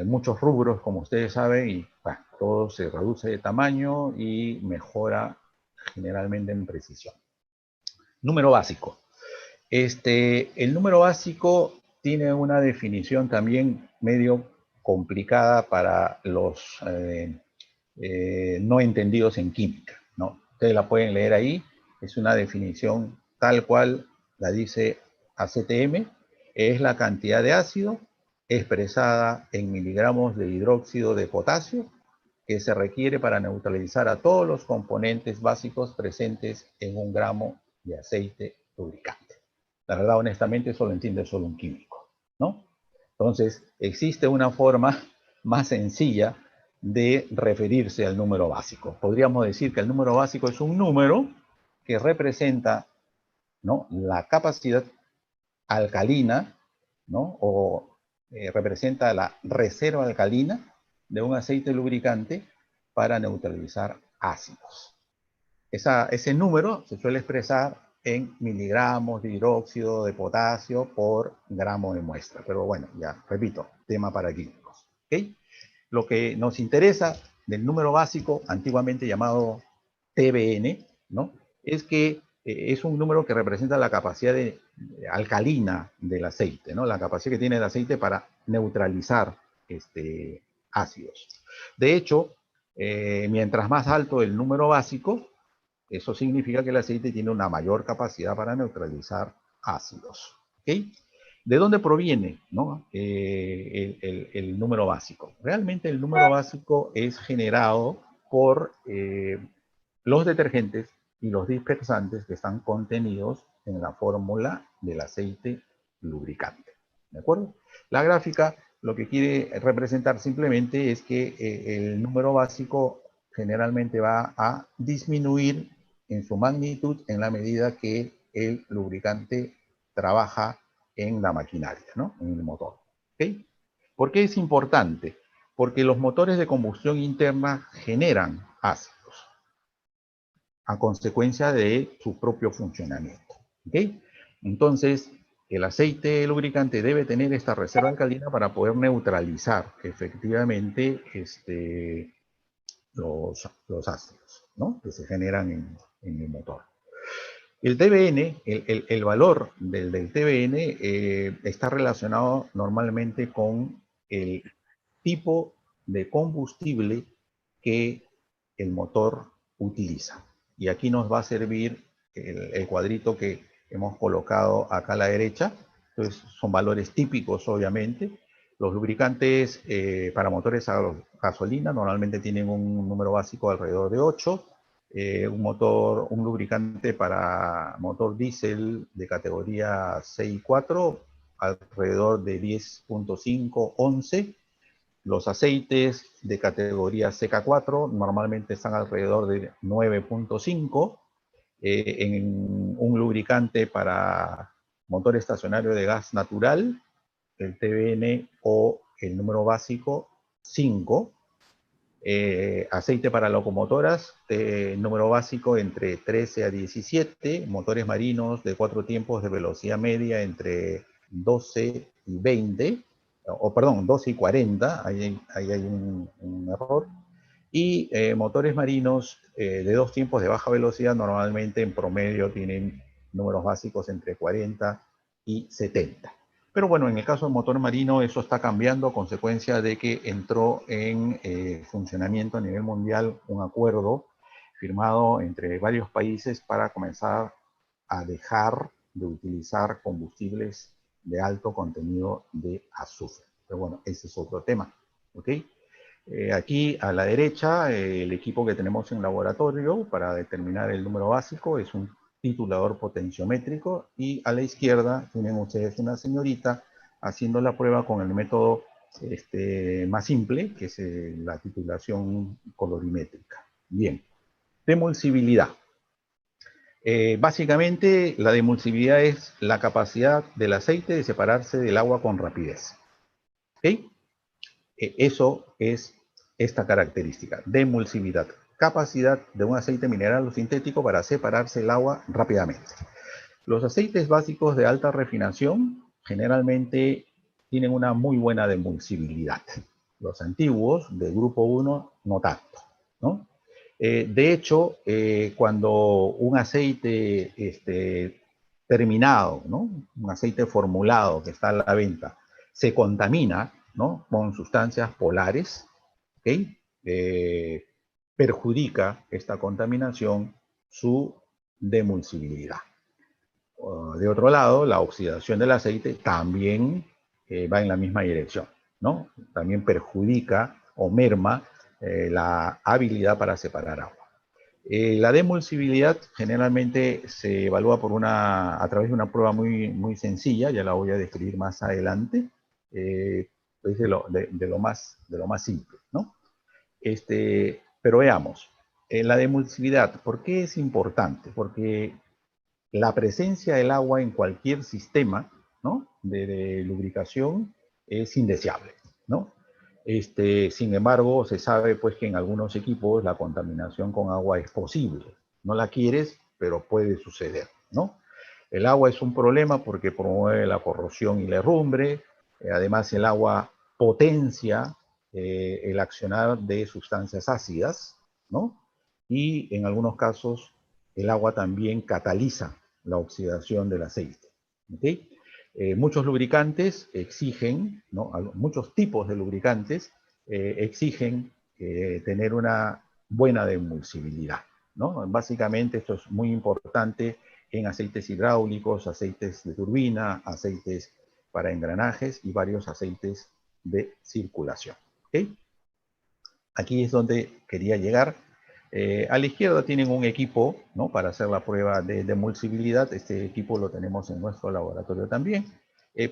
muchos rubros, como ustedes saben, y bueno, todo se reduce de tamaño y mejora generalmente en precisión. Número básico. El número básico tiene una definición también medio complicada para los no entendidos en química, ¿no? Ustedes la pueden leer ahí, es una definición tal cual la dice ACTM, es la cantidad de ácido expresada en miligramos de hidróxido de potasio que se requiere para neutralizar a todos los componentes básicos presentes en 1 gramo de aceite lubricante. La verdad, honestamente, eso lo entiende solo un químico, ¿no? Entonces, existe una forma más sencilla de referirse al número básico. Podríamos decir que el número básico es un número que representa, ¿no?, la capacidad alcalina, ¿no?, o representa la reserva alcalina de un aceite lubricante para neutralizar ácidos. Ese número se suele expresar en miligramos de hidróxido de potasio por gramo de muestra. Pero bueno, ya repito, tema para químicos. ¿Okay? Lo que nos interesa del número básico, antiguamente llamado TBN, ¿no?, es que es un número que representa la capacidad alcalina del aceite, ¿no?, la capacidad que tiene el aceite para neutralizar ácidos. De hecho, mientras más alto el número básico, eso significa que el aceite tiene una mayor capacidad para neutralizar ácidos. ¿Okay? ¿De dónde proviene, ¿no?, el número básico? Realmente el número básico es generado por los detergentes y los dispersantes que están contenidos en la fórmula del aceite lubricante. ¿De acuerdo? La gráfica lo que quiere representar simplemente es que el número básico generalmente va a disminuir en su magnitud en la medida que el lubricante trabaja en la maquinaria, ¿no?, en el motor. ¿Okay? ¿Por qué es importante? Porque los motores de combustión interna generan ácidos a consecuencia de su propio funcionamiento. ¿Okay? Entonces, el aceite lubricante debe tener esta reserva alcalina para poder neutralizar efectivamente los ácidos, ¿no?, que se generan en el motor. El TBN, el valor del TBN está relacionado normalmente con el tipo de combustible que el motor utiliza. Y aquí nos va a servir el cuadrito que hemos colocado acá a la derecha. Entonces, son valores típicos, obviamente. Los lubricantes para motores a gasolina normalmente tienen un número básico alrededor de 8. Un lubricante para motor diésel de categoría 6 y 4, alrededor de 10.5, 11. Los aceites de categoría CK4 normalmente están alrededor de 9.5. En un lubricante para motor estacionario de gas natural, el TBN o el número básico 5. Aceite para locomotoras, número básico entre 13 a 17, motores marinos de 4 tiempos de velocidad media entre 12 y 20, o perdón, 12 y 40, ahí hay un error, y motores marinos de 2 tiempos de baja velocidad normalmente en promedio tienen números básicos entre 40 y 70. Pero bueno, en el caso del motor marino eso está cambiando a consecuencia de que entró en funcionamiento a nivel mundial un acuerdo firmado entre varios países para comenzar a dejar de utilizar combustibles de alto contenido de azufre. Pero bueno, ese es otro tema. ¿Ok? Aquí a la derecha, el equipo que tenemos en laboratorio para determinar el número básico es un titulador potenciométrico, y a la izquierda tienen ustedes una señorita haciendo la prueba con el método más simple, que es la titulación colorimétrica. Bien, demulsibilidad. Básicamente, la demulsibilidad es la capacidad del aceite de separarse del agua con rapidez. ¿Ok? Eso es esta característica, demulsibilidad. Capacidad de un aceite mineral o sintético para separarse el agua rápidamente. Los aceites básicos de alta refinación generalmente tienen una muy buena demulsibilidad. Los antiguos, del grupo 1, no tanto, ¿no? De hecho, cuando un aceite terminado, ¿no?, un aceite formulado que está a la venta, se contamina, ¿no?, con sustancias polares, ¿okay?, perjudica esta contaminación su demulsibilidad. De otro lado, la oxidación del aceite también va en la misma dirección, ¿no? También perjudica o merma la habilidad para separar agua. La demulsibilidad generalmente se evalúa a través de una prueba muy sencilla, ya la voy a describir más adelante, es de lo más simple, ¿no? Pero veamos, la demulsibilidad, ¿por qué es importante? Porque la presencia del agua en cualquier sistema, ¿no?, de lubricación es indeseable, ¿no? Sin embargo, se sabe pues que en algunos equipos la contaminación con agua es posible. No la quieres, pero puede suceder, ¿no? El agua es un problema porque promueve la corrosión y la herrumbre. Además, el agua potencia el accionar de sustancias ácidas, ¿no? Y en algunos casos, el agua también cataliza la oxidación del aceite, ¿okay? Muchos lubricantes exigen, ¿no?, muchos tipos de lubricantes exigen tener una buena demulsibilidad, ¿no? Básicamente esto es muy importante en aceites hidráulicos, aceites de turbina, aceites para engranajes y varios aceites de circulación, ¿okay? Aquí es donde quería llegar. A la izquierda tienen un equipo, ¿no?, para hacer la prueba de demulsibilidad. Este equipo lo tenemos en nuestro laboratorio también.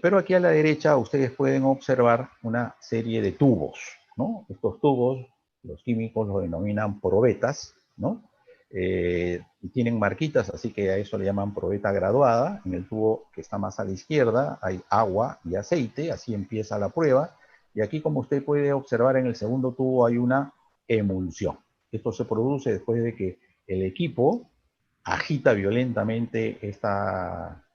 Pero aquí a la derecha ustedes pueden observar una serie de tubos, ¿no? Estos tubos, los químicos los denominan probetas, ¿no? Y tienen marquitas, así que a eso le llaman probeta graduada. En el tubo que está más a la izquierda hay agua y aceite, así empieza la prueba. Y aquí, como usted puede observar, en el segundo tubo hay una emulsión. Esto se produce después de que el equipo agita violentamente esta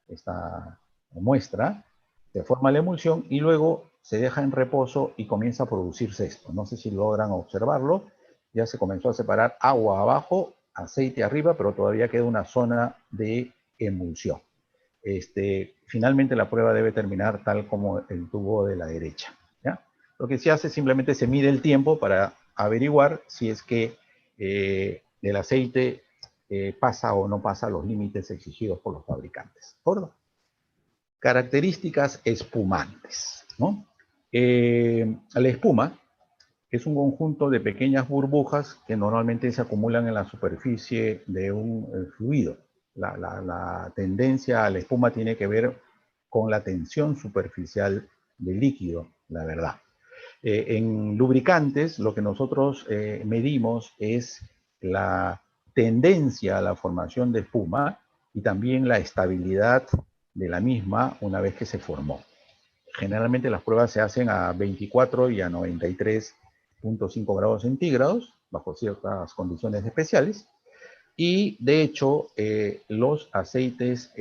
muestra, se forma la emulsión y luego se deja en reposo y comienza a producirse esto. No sé si logran observarlo. Ya se comenzó a separar agua abajo, aceite arriba, pero todavía queda una zona de emulsión. Finalmente la prueba debe terminar tal como el tubo de la derecha, ¿ya? Lo que se hace simplemente se mide el tiempo para averiguar si es que el aceite pasa o no pasa los límites exigidos por los fabricantes, ¿de acuerdo? Características espumantes, ¿no? La espuma es un conjunto de pequeñas burbujas que normalmente se acumulan en la superficie de un fluido. La tendencia a la espuma tiene que ver con la tensión superficial del líquido, la verdad. En lubricantes, lo que nosotros medimos es la tendencia a la formación de espuma y también la estabilidad de la misma una vez que se formó. Generalmente las pruebas se hacen a 24 y a 93.5 grados centígrados, bajo ciertas condiciones especiales. Y de hecho, los aceites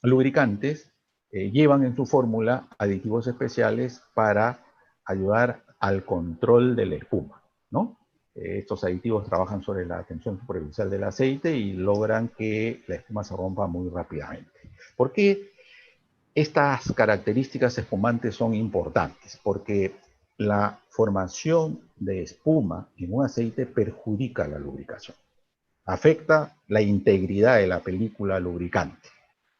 lubricantes llevan en su fórmula aditivos especiales para ayudar al control de la espuma, ¿no? Estos aditivos trabajan sobre la tensión superficial del aceite y logran que la espuma se rompa muy rápidamente. ¿Por qué estas características espumantes son importantes? Porque la formación de espuma en un aceite perjudica la lubricación. Afecta la integridad de la película lubricante,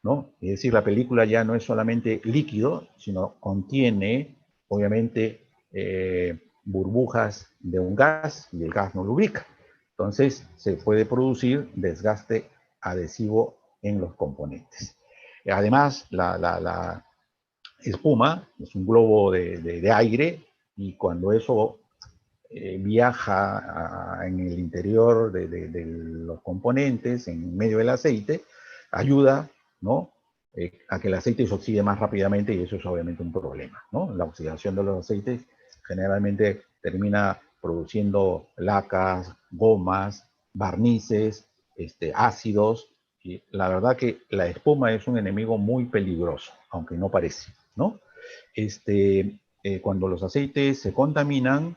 ¿no? Es decir, la película ya no es solamente líquido, sino contiene, obviamente, burbujas de un gas y el gas no lubrica. Entonces, se puede producir desgaste adhesivo en los componentes. Además, la espuma es un globo de aire y cuando eso viaja en el interior de los componentes, en medio del aceite, ayuda, ¿no?, a que el aceite se oxide más rápidamente y eso es obviamente un problema, ¿no? La oxidación de los aceites generalmente termina produciendo lacas, gomas, barnices, ácidos, y la verdad que la espuma es un enemigo muy peligroso, aunque no parece, ¿no? Cuando los aceites se contaminan,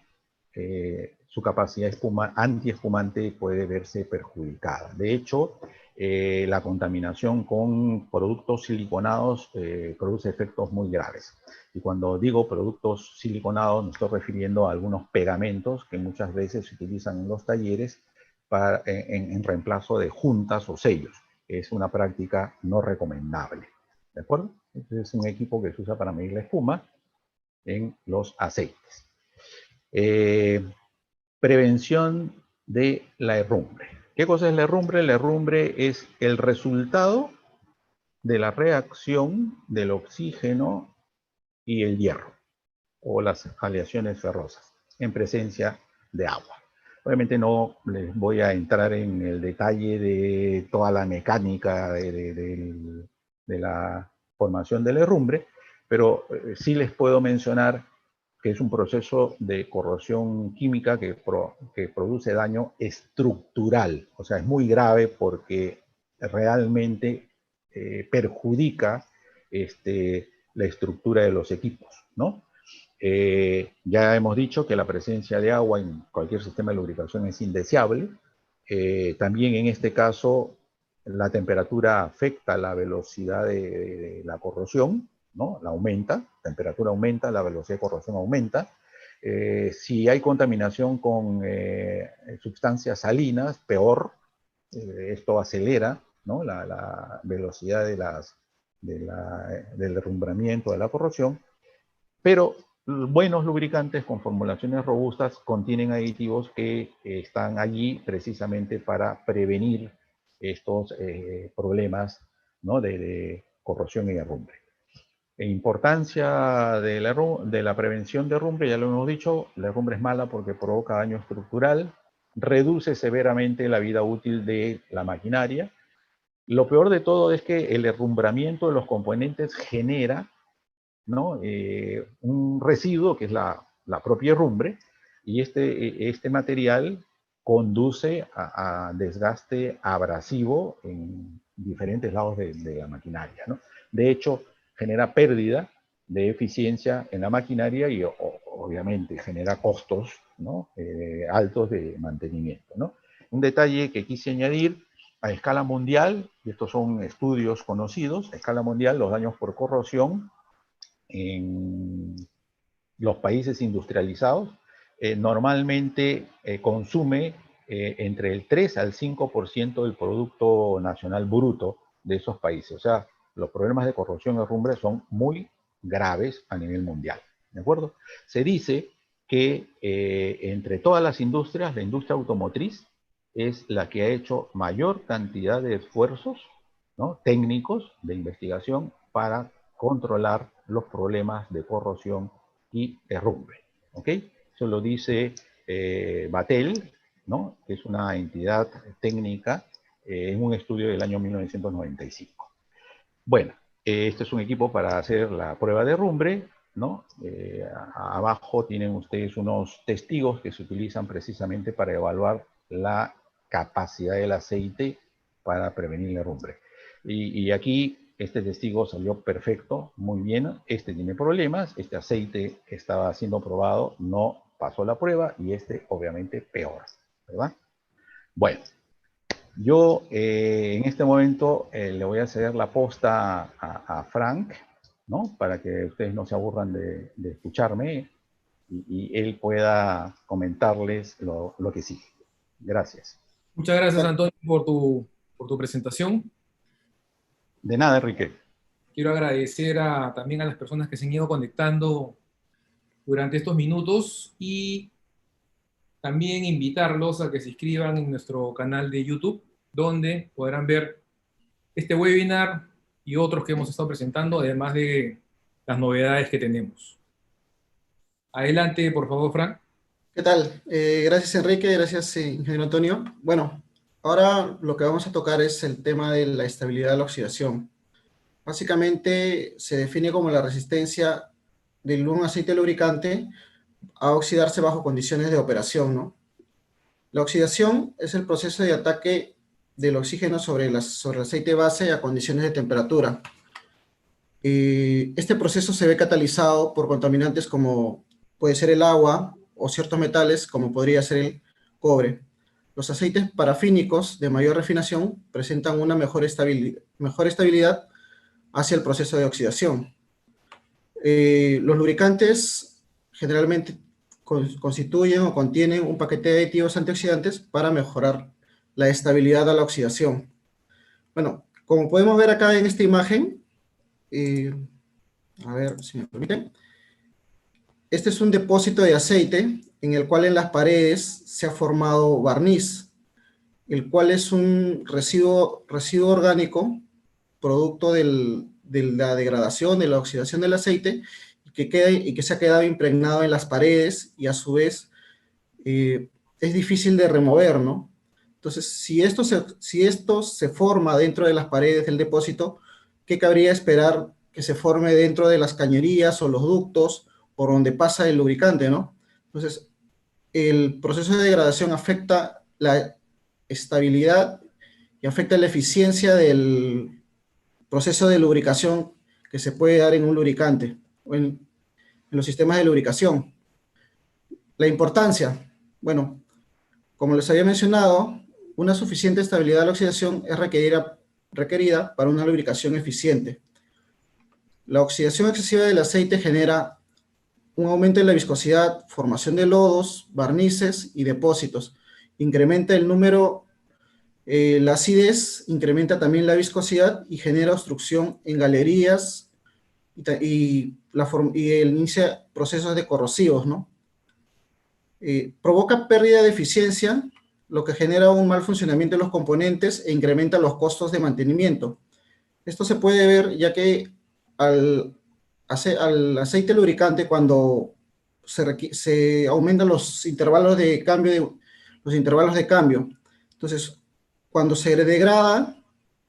su capacidad antiespumante puede verse perjudicada. De hecho, la contaminación con productos siliconados produce efectos muy graves. Y cuando digo productos siliconados, me estoy refiriendo a algunos pegamentos que muchas veces se utilizan en los talleres en reemplazo de juntas o sellos. es una práctica no recomendable. ¿De acuerdo? Este es un equipo que se usa para medir la espuma en los aceites. Prevención de la herrumbre. ¿Qué cosa es la herrumbre? La herrumbre es el resultado de la reacción del oxígeno y el hierro, o las aleaciones ferrosas, en presencia de agua. Obviamente no les voy a entrar en el detalle de toda la mecánica de la formación de la herrumbre, pero sí les puedo mencionar que es un proceso de corrosión química que produce daño estructural. O sea, es muy grave porque realmente perjudica la estructura de los equipos, ¿no? Ya hemos dicho que la presencia de agua en cualquier sistema de lubricación es indeseable. También en este caso, la temperatura afecta la velocidad de la corrosión, ¿no? La aumenta, la temperatura aumenta, la velocidad de corrosión aumenta. Si hay contaminación con sustancias salinas, peor, esto acelera, ¿no? la velocidad del derrumbramiento de la corrosión, pero buenos lubricantes con formulaciones robustas contienen aditivos que están allí precisamente para prevenir estos problemas, ¿no? de corrosión y herrumbre. Importancia de la prevención de herrumbre, ya lo hemos dicho, la herrumbre es mala porque provoca daño estructural, reduce severamente la vida útil de la maquinaria. Lo peor de todo es que el herrumbramiento de los componentes genera, ¿no? Un residuo que es la propia herrumbre, y este material conduce a desgaste abrasivo en diferentes lados de la maquinaria, ¿no? De hecho, genera pérdida de eficiencia en la maquinaria y obviamente genera costos, ¿no? Altos de mantenimiento, ¿no? Un detalle que quise añadir: a escala mundial, y estos son estudios conocidos, a escala mundial los daños por corrosión en los países industrializados normalmente consume entre el 3 al 5% del Producto Nacional Bruto de esos países. O sea, los problemas de corrosión y herrumbre son muy graves a nivel mundial. ¿De acuerdo? Se dice que entre todas las industrias, la industria automotriz es la que ha hecho mayor cantidad de esfuerzos, ¿no? técnicos de investigación para controlar los problemas de corrosión y herrumbre. ¿Ok? Eso lo dice Battelle, ¿no? que es una entidad técnica en un estudio del año 1995. Bueno, este es un equipo para hacer la prueba de herrumbre, ¿no? Abajo tienen ustedes unos testigos que se utilizan precisamente para evaluar la capacidad del aceite para prevenir la herrumbre. Y aquí este testigo salió perfecto, muy bien. Este tiene problemas, este aceite que estaba siendo probado no pasó la prueba, y este obviamente peor, ¿verdad? Bueno, yo en este momento le voy a ceder la posta a Frank, ¿no? Para que ustedes no se aburran de escucharme y él pueda comentarles lo que sigue. Gracias. Muchas gracias, Antonio, por tu presentación. De nada, Enrique. Quiero agradecer también a las personas que se han ido conectando durante estos minutos, y también invitarlos a que se inscriban en nuestro canal de YouTube, donde podrán ver este webinar y otros que hemos estado presentando, además de las novedades que tenemos. Adelante, por favor, Frank. ¿Qué tal? Gracias, Enrique, gracias, ingeniero Antonio. Bueno, ahora lo que vamos a tocar es el tema de la estabilidad de la oxidación. Básicamente se define como la resistencia de un aceite lubricante a oxidarse bajo condiciones de operación, ¿no? La oxidación es el proceso de ataque del oxígeno sobre el aceite base a condiciones de temperatura. Este proceso se ve catalizado por contaminantes como puede ser el agua o ciertos metales como podría ser el cobre. Los aceites parafínicos de mayor refinación presentan una mejor estabilidad hacia el proceso de oxidación. Los lubricantes generalmente constituyen o contienen un paquete de aditivos antioxidantes para mejorar la estabilidad a la oxidación. Bueno, como podemos ver acá en esta imagen, a ver si me permiten, este es un depósito de aceite en el cual en las paredes se ha formado barniz, el cual es un residuo orgánico, producto de la degradación, de la oxidación del aceite, y que se ha quedado impregnado en las paredes y a su vez es difícil de remover, ¿no? Entonces, si esto se forma dentro de las paredes del depósito, ¿qué cabría esperar que se forme dentro de las cañerías o los ductos por donde pasa el lubricante, ¿no? Entonces, el proceso de degradación afecta la estabilidad y afecta la eficiencia del proceso de lubricación que se puede dar en un lubricante o en los sistemas de lubricación. La importancia, bueno, como les había mencionado, una suficiente estabilidad de la oxidación es requerida para una lubricación eficiente. La oxidación excesiva del aceite genera un aumento en la viscosidad, formación de lodos, barnices y depósitos. Incrementa el número, la acidez, incrementa también la viscosidad y genera obstrucción en galerías y inicia procesos de corrosivos, ¿no? Provoca pérdida de eficiencia, lo que genera un mal funcionamiento de los componentes e incrementa los costos de mantenimiento. Esto se puede ver ya que al aceite lubricante, cuando se aumentan los intervalos de cambio, entonces cuando se degrada,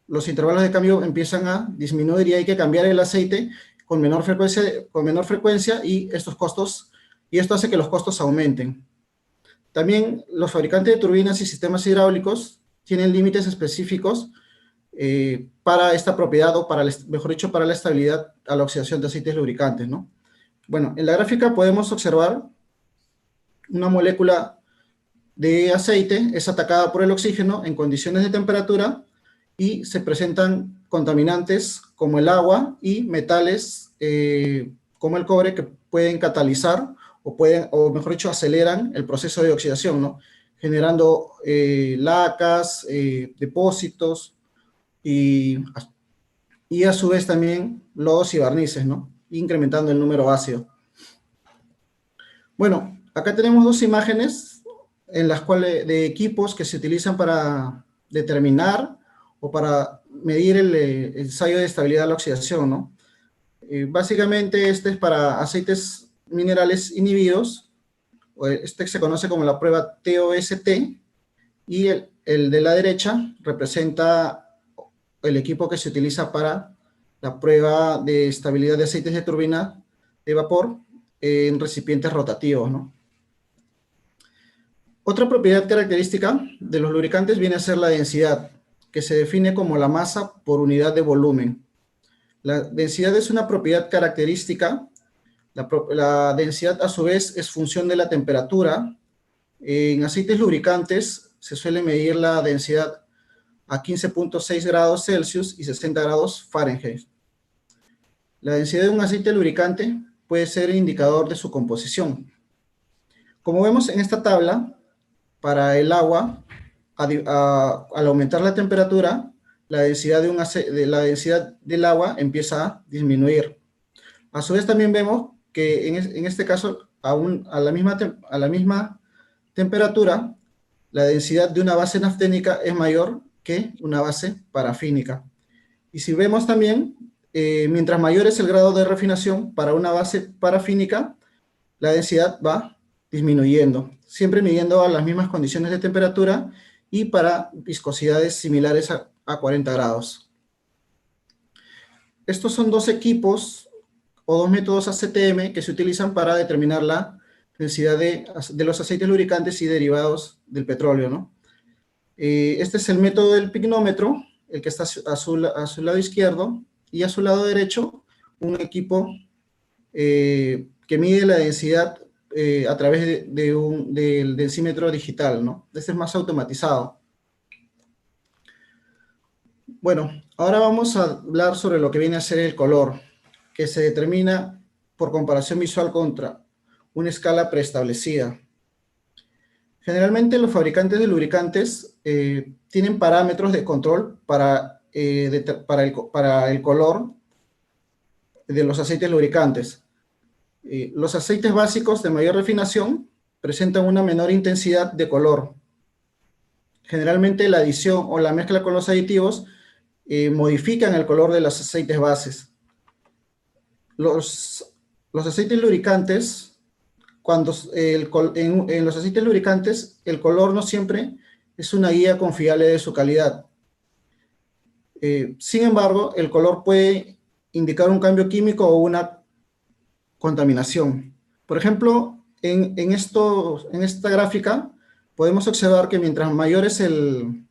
los intervalos de cambio empiezan a disminuir y hay que cambiar el aceite con menor frecuencia y esto hace que los costos aumenten. También los fabricantes de turbinas y sistemas hidráulicos tienen límites específicos para esta propiedad o mejor dicho, para la estabilidad a la oxidación de aceites lubricantes, ¿no? Bueno, en la gráfica podemos observar una molécula de aceite, es atacada por el oxígeno en condiciones de temperatura y se presentan contaminantes como el agua y metales como el cobre que pueden catalizar o mejor dicho, aceleran el proceso de oxidación, ¿no? Generando lacas, depósitos y a su vez también lodos y barnices, ¿no? Incrementando el número ácido. Bueno, acá tenemos dos imágenes en las cuales de equipos que se utilizan para determinar o para medir el ensayo de estabilidad de la oxidación, ¿no? Básicamente este es para aceites minerales inhibidos, este se conoce como la prueba TOST, y el de la derecha representa el equipo que se utiliza para la prueba de estabilidad de aceites de turbina de vapor en recipientes rotativos, ¿no? Otra propiedad característica de los lubricantes viene a ser la densidad, que se define como la masa por unidad de volumen. La densidad es una propiedad característica. La densidad, a su vez, es función de la temperatura. En aceites lubricantes se suele medir la densidad a 15.6 grados Celsius y 60 grados Fahrenheit. La densidad de un aceite lubricante puede ser indicador de su composición. Como vemos en esta tabla, para el agua, al aumentar la temperatura, la densidad del agua empieza a disminuir. A su vez también vemos que en este caso, a la misma temperatura, la densidad de una base nafténica es mayor que una base parafínica. Y si vemos también, mientras mayor es el grado de refinación para una base parafínica, la densidad va disminuyendo, siempre midiendo a las mismas condiciones de temperatura y para viscosidades similares a 40 grados. Estos son dos equipos o dos métodos ACTM que se utilizan para determinar la densidad de los aceites lubricantes y derivados del petróleo, ¿no? Este es el método del pignómetro, el que está a su lado izquierdo, y a su lado derecho un equipo que mide la densidad a través del densímetro digital, ¿no? Este es más automatizado. Bueno, ahora vamos a hablar sobre lo que viene a ser el color, que se determina por comparación visual contra una escala preestablecida. Generalmente los fabricantes de lubricantes tienen parámetros de control para para el color de los aceites lubricantes. Los aceites básicos de mayor refinación presentan una menor intensidad de color. Generalmente la adición o la mezcla con los aditivos modifican el color de los aceites bases. Los aceites lubricantes, en los aceites lubricantes, el color no siempre es una guía confiable de su calidad. Sin embargo, el color puede indicar un cambio químico o una contaminación. Por ejemplo, en esta gráfica podemos observar que mientras mayor es el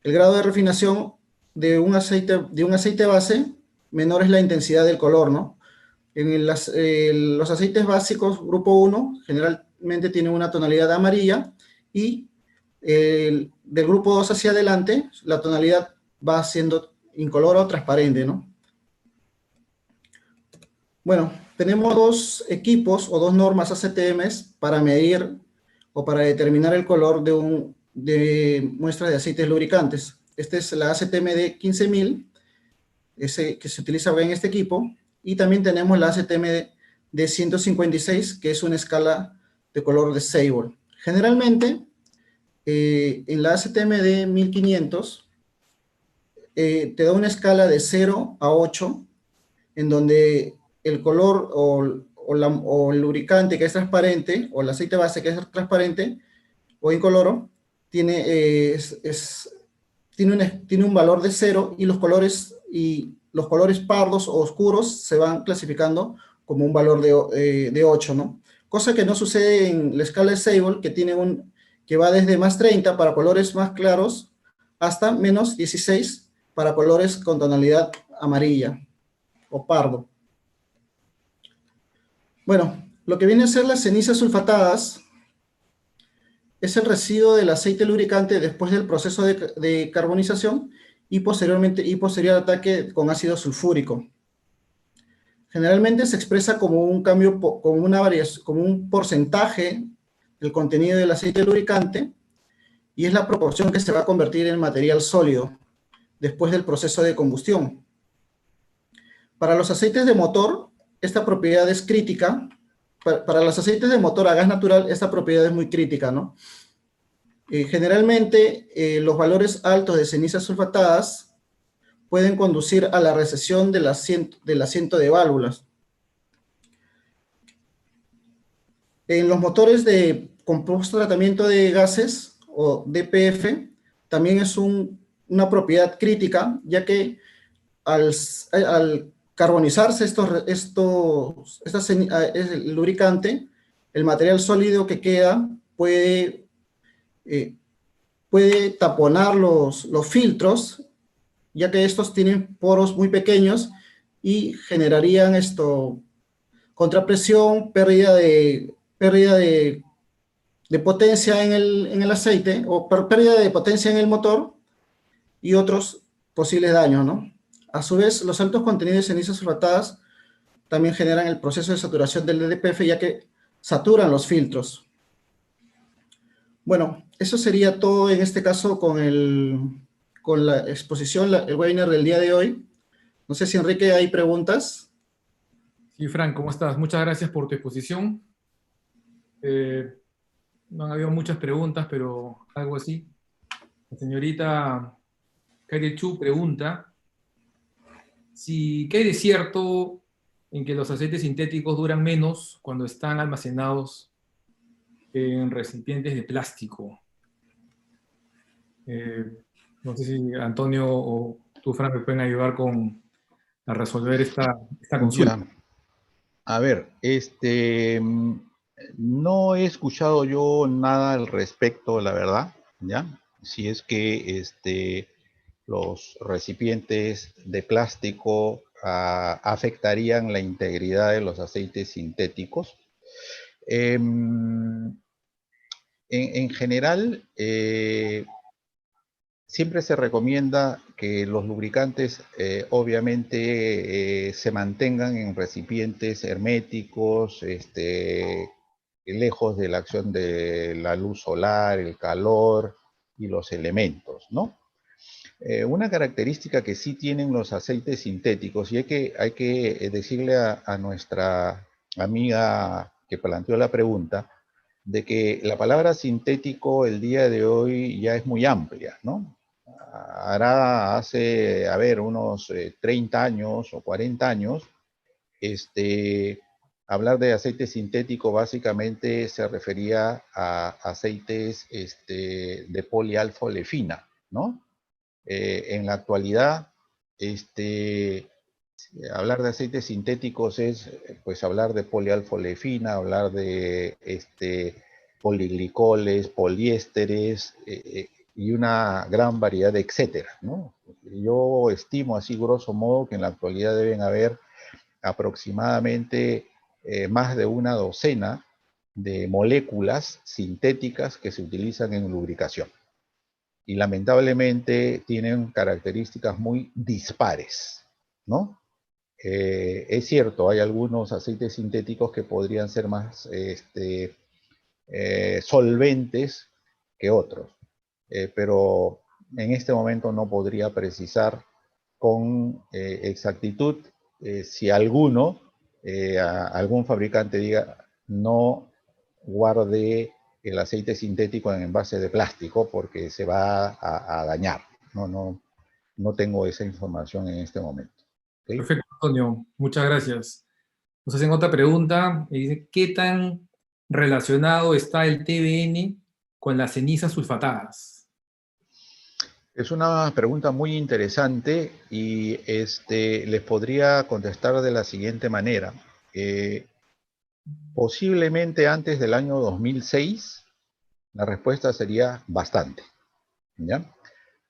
grado de refinación de un aceite base, menor es la intensidad del color, ¿no? Los aceites básicos grupo 1 generalmente tienen una tonalidad amarilla y del grupo 2 hacia adelante la tonalidad va siendo incolora o transparente, ¿no? Bueno, tenemos dos equipos o dos normas ACTM para medir o para determinar el color de muestras de aceites lubricantes. Esta es la ACTM de 15000, que se utiliza en este equipo, y también tenemos la ACTM de 156, que es una escala de color de Sable. Generalmente, en la ACTM de 1500, te da una escala de 0 a 8, en donde el color o el lubricante que es transparente, o el aceite base que es transparente o incoloro, tiene un valor de 0, y los colores pardos o oscuros se van clasificando como un valor de 8, ¿no? Cosa que no sucede en la escala de Sable, que va desde más 30 para colores más claros hasta menos 16 para colores con tonalidad amarilla o pardo. Bueno, lo que viene a ser las cenizas sulfatadas es el residuo del aceite lubricante después del proceso de carbonización y posterior ataque con ácido sulfúrico. Generalmente se expresa como un cambio, como un porcentaje del contenido del aceite lubricante, y es la proporción que se va a convertir en material sólido después del proceso de combustión. Para los aceites de motor, esta propiedad es crítica. Para los aceites de motor a gas natural, esta propiedad es muy crítica, ¿no? Generalmente, los valores altos de cenizas sulfatadas pueden conducir a la recesión del asiento de válvulas. En los motores con post-tratamiento de gases, o DPF, también es una propiedad crítica, ya que al carbonizarse el lubricante, el material sólido que queda puede taponar los filtros, ya que estos tienen poros muy pequeños y generarían contrapresión, pérdida de potencia en el aceite, o pérdida de potencia en el motor, y otros posibles daños, ¿no? A su vez, los altos contenidos de cenizas sulfatadas también generan el proceso de saturación del DPF, ya que saturan los filtros. Bueno, eso sería todo en este caso con la exposición, el webinar del día de hoy. No sé si, Enrique, hay preguntas. Sí, Frank, ¿cómo estás? Muchas gracias por tu exposición. No han habido muchas preguntas, pero algo así. La señorita Kairi Chu pregunta ¿qué hay de cierto en que los aceites sintéticos duran menos cuando están almacenados en recipientes de plástico? No sé si Antonio o tú, Frank, me pueden ayudar a resolver esta consulta. Ya. A ver, no he escuchado yo nada al respecto, la verdad, ¿ya? Si es que los recipientes de plástico afectarían la integridad de los aceites sintéticos. En general, siempre se recomienda que los lubricantes obviamente se mantengan en recipientes herméticos, lejos de la acción de la luz solar, el calor y los elementos, ¿no? Una característica que sí tienen los aceites sintéticos, y hay que decirle a nuestra amiga que planteó la pregunta, de que la palabra sintético el día de hoy ya es muy amplia, ¿no? Hará hace, a ver, unos 30 años o 40 años, hablar de aceite sintético básicamente se refería a aceites de polialfa-olefina, ¿no? En la actualidad, hablar de aceites sintéticos es pues hablar de polialfa-olefina, hablar de poliglicoles, poliésteres y una gran variedad de etcétera, ¿no? Yo estimo así grosso modo que en la actualidad deben haber aproximadamente más de una docena de moléculas sintéticas que se utilizan en lubricación. Y lamentablemente tienen características muy dispares, ¿no? Es cierto, hay algunos aceites sintéticos que podrían ser más solventes que otros, pero en este momento no podría precisar con exactitud si algún fabricante diga no guarde el aceite sintético en envase de plástico porque se va a dañar. No tengo esa información en este momento. ¿Okay? Perfecto, Antonio. Muchas gracias. Nos hacen otra pregunta. Me dice, ¿qué tan relacionado está el TBN con las cenizas sulfatadas? Es una pregunta muy interesante y les podría contestar de la siguiente manera. Posiblemente antes del año 2006, la respuesta sería bastante, ¿ya?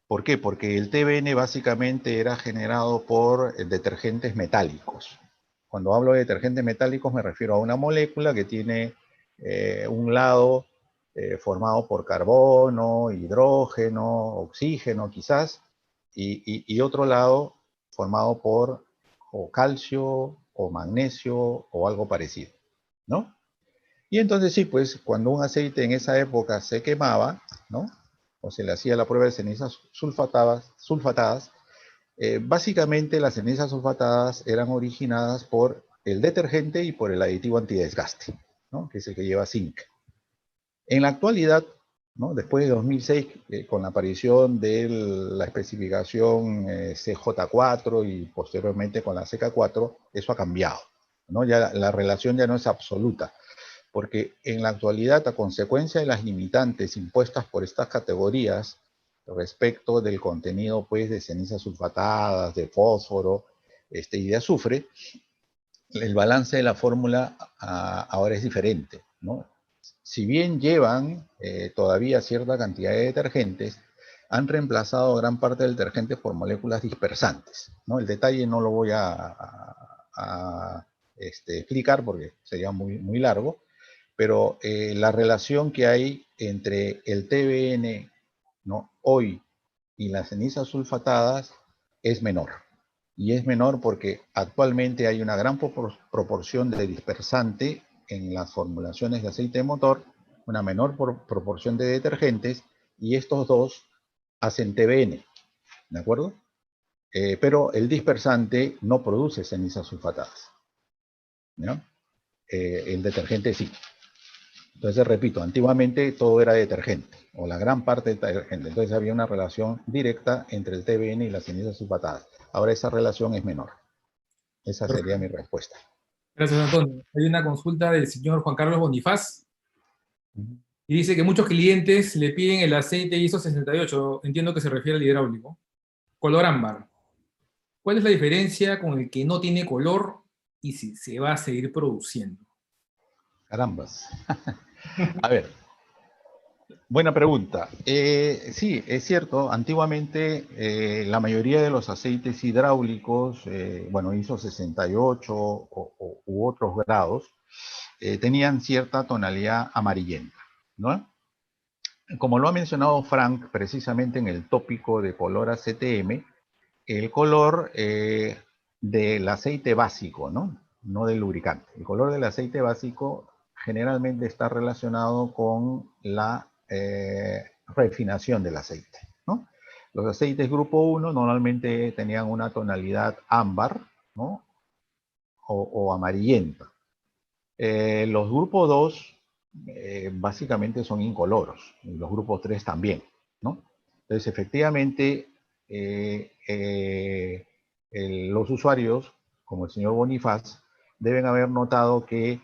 ¿Por qué? Porque el TBN básicamente era generado por detergentes metálicos. Cuando hablo de detergentes metálicos me refiero a una molécula que tiene un lado formado por carbono, hidrógeno, oxígeno quizás, y otro lado formado por o calcio o magnesio o algo parecido, ¿no? Y entonces sí, pues cuando un aceite en esa época se quemaba, ¿no? O se le hacía la prueba de cenizas sulfatadas, básicamente las cenizas sulfatadas eran originadas por el detergente y por el aditivo antidesgaste, ¿no? Que es el que lleva zinc. En la actualidad, ¿no? Después de 2006, con la aparición de la especificación CJ4 y posteriormente con la CK4, eso ha cambiado, ¿no? Ya la relación ya no es absoluta, porque en la actualidad, a consecuencia de las limitantes impuestas por estas categorías respecto del contenido pues, de cenizas sulfatadas, de fósforo y de azufre, el balance de la fórmula ahora es diferente, ¿no? Si bien llevan todavía cierta cantidad de detergentes, han reemplazado gran parte del detergente por moléculas dispersantes, ¿no? El detalle no lo voy a explicar porque sería muy largo, pero la relación que hay entre el TBN, ¿no? hoy y las cenizas sulfatadas es menor. Y es menor porque actualmente hay una gran proporción de dispersante en las formulaciones de aceite de motor, una menor proporción de detergentes, y estos dos hacen TBN, ¿de acuerdo? Pero el dispersante no produce cenizas sulfatadas, ¿no? El detergente sí. Entonces, repito, antiguamente todo era detergente, o la gran parte de detergente. Entonces había una relación directa entre el TBN y las cenizas sulfatadas. Ahora esa relación es menor. Esa sería mi respuesta. Gracias, Antonio. Hay una consulta del señor Juan Carlos Bonifaz y dice que muchos clientes le piden el aceite ISO 68, entiendo que se refiere al hidráulico, color ámbar. ¿Cuál es la diferencia con el que no tiene color y si se va a seguir produciendo? Carambas. A ver, buena pregunta. Sí, es cierto, antiguamente la mayoría de los aceites hidráulicos, bueno, ISO 68 u otros grados, tenían cierta tonalidad amarillenta, ¿no? Como lo ha mencionado Frank precisamente en el tópico de color ACTM, el color del aceite básico, ¿no? No del lubricante. El color del aceite básico generalmente está relacionado con la refinación del aceite, ¿no? Los aceites grupo 1 normalmente tenían una tonalidad ámbar, ¿no? O amarillenta. Los grupos 2 básicamente son incoloros, y los grupos 3 también, ¿no? Entonces, efectivamente, los usuarios, como el señor Bonifaz, deben haber notado que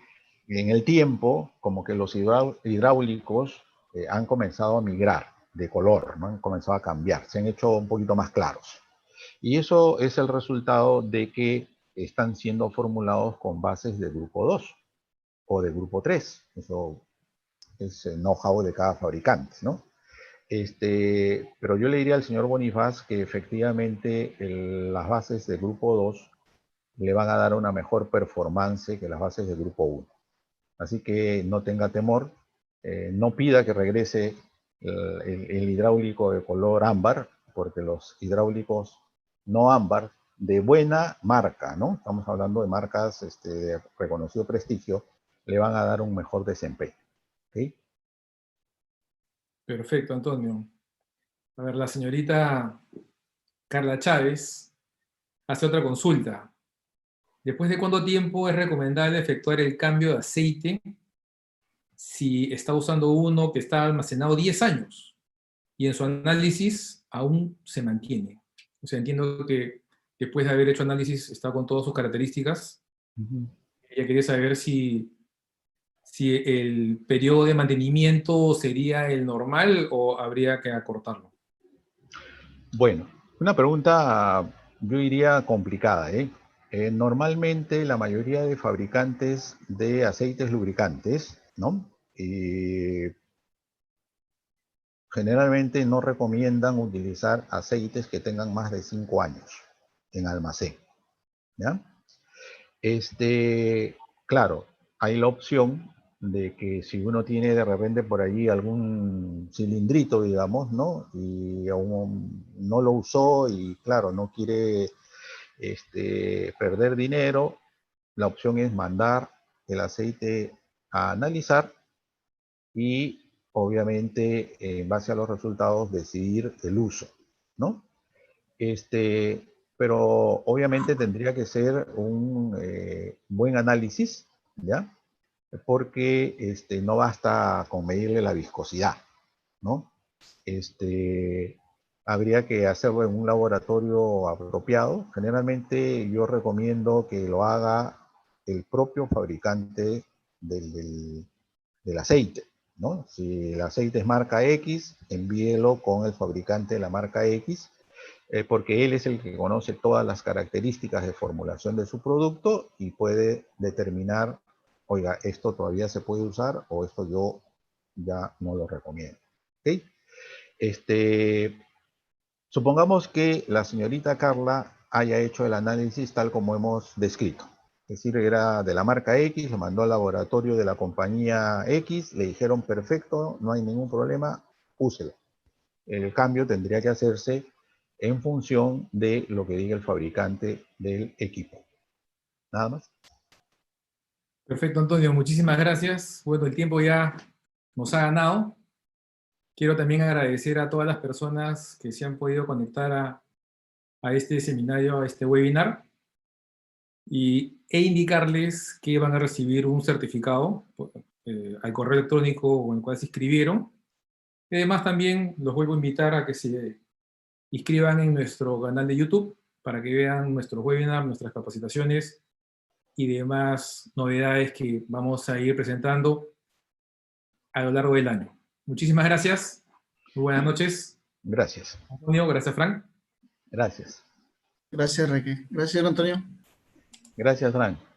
en el tiempo, como que los hidráulicos han comenzado a migrar de color, ¿no? Han comenzado a cambiar, se han hecho un poquito más claros. Y eso es el resultado de que están siendo formulados con bases de grupo 2 o de grupo 3. Eso es el know-how de cada fabricante, ¿no? Pero yo le diría al señor Bonifaz que efectivamente las bases de grupo 2 le van a dar una mejor performance que las bases de grupo 1. Así que no tenga temor, no pida que regrese el hidráulico de color ámbar, porque los hidráulicos no ámbar de buena marca, ¿no? Estamos hablando de marcas de reconocido prestigio, le van a dar un mejor desempeño. ¿Okay? Perfecto, Antonio. A ver, la señorita Carla Chávez hace otra consulta. ¿Después de cuánto tiempo es recomendable efectuar el cambio de aceite si está usando uno que está almacenado 10 años y en su análisis aún se mantiene? O sea, entiendo que después de haber hecho análisis está con todas sus características. Ella quería saber si el periodo de mantenimiento sería el normal o habría que acortarlo. Bueno, una pregunta, yo diría complicada, ¿eh? Normalmente la mayoría de fabricantes de aceites lubricantes, ¿no? Generalmente no recomiendan utilizar aceites que tengan más de 5 años en almacén, ¿ya? Claro, hay la opción de que si uno tiene de repente por allí algún cilindrito, digamos, ¿no? Y aún no lo usó y claro, no quiere perder dinero, la opción es mandar el aceite a analizar y obviamente en base a los resultados decidir el uso, ¿no? Pero obviamente tendría que ser un buen análisis, ¿ya? Porque no basta con medirle la viscosidad, ¿no? Habría que hacerlo en un laboratorio apropiado. Generalmente yo recomiendo que lo haga el propio fabricante del aceite, ¿no? Si el aceite es marca X, envíelo con el fabricante de la marca X, porque él es el que conoce todas las características de formulación de su producto y puede determinar, oiga, esto todavía se puede usar o esto yo ya no lo recomiendo. ¿Okay? Supongamos que la señorita Carla haya hecho el análisis tal como hemos descrito. Es decir, era de la marca X, lo mandó al laboratorio de la compañía X, le dijeron perfecto, no hay ningún problema, úselo. El cambio tendría que hacerse en función de lo que diga el fabricante del equipo. Nada más. Perfecto, Antonio, muchísimas gracias. Bueno, el tiempo ya nos ha ganado. Quiero también agradecer a todas las personas que se han podido conectar a este seminario, a este webinar, e indicarles que van a recibir un certificado al correo electrónico con el cual se inscribieron. Y además también los vuelvo a invitar a que se inscriban en nuestro canal de YouTube para que vean nuestros webinars, nuestras capacitaciones y demás novedades que vamos a ir presentando a lo largo del año. Muchísimas gracias. Muy buenas noches. Gracias. Antonio, gracias, Frank. Gracias. Gracias, Enrique. Gracias, Antonio. Gracias, Frank.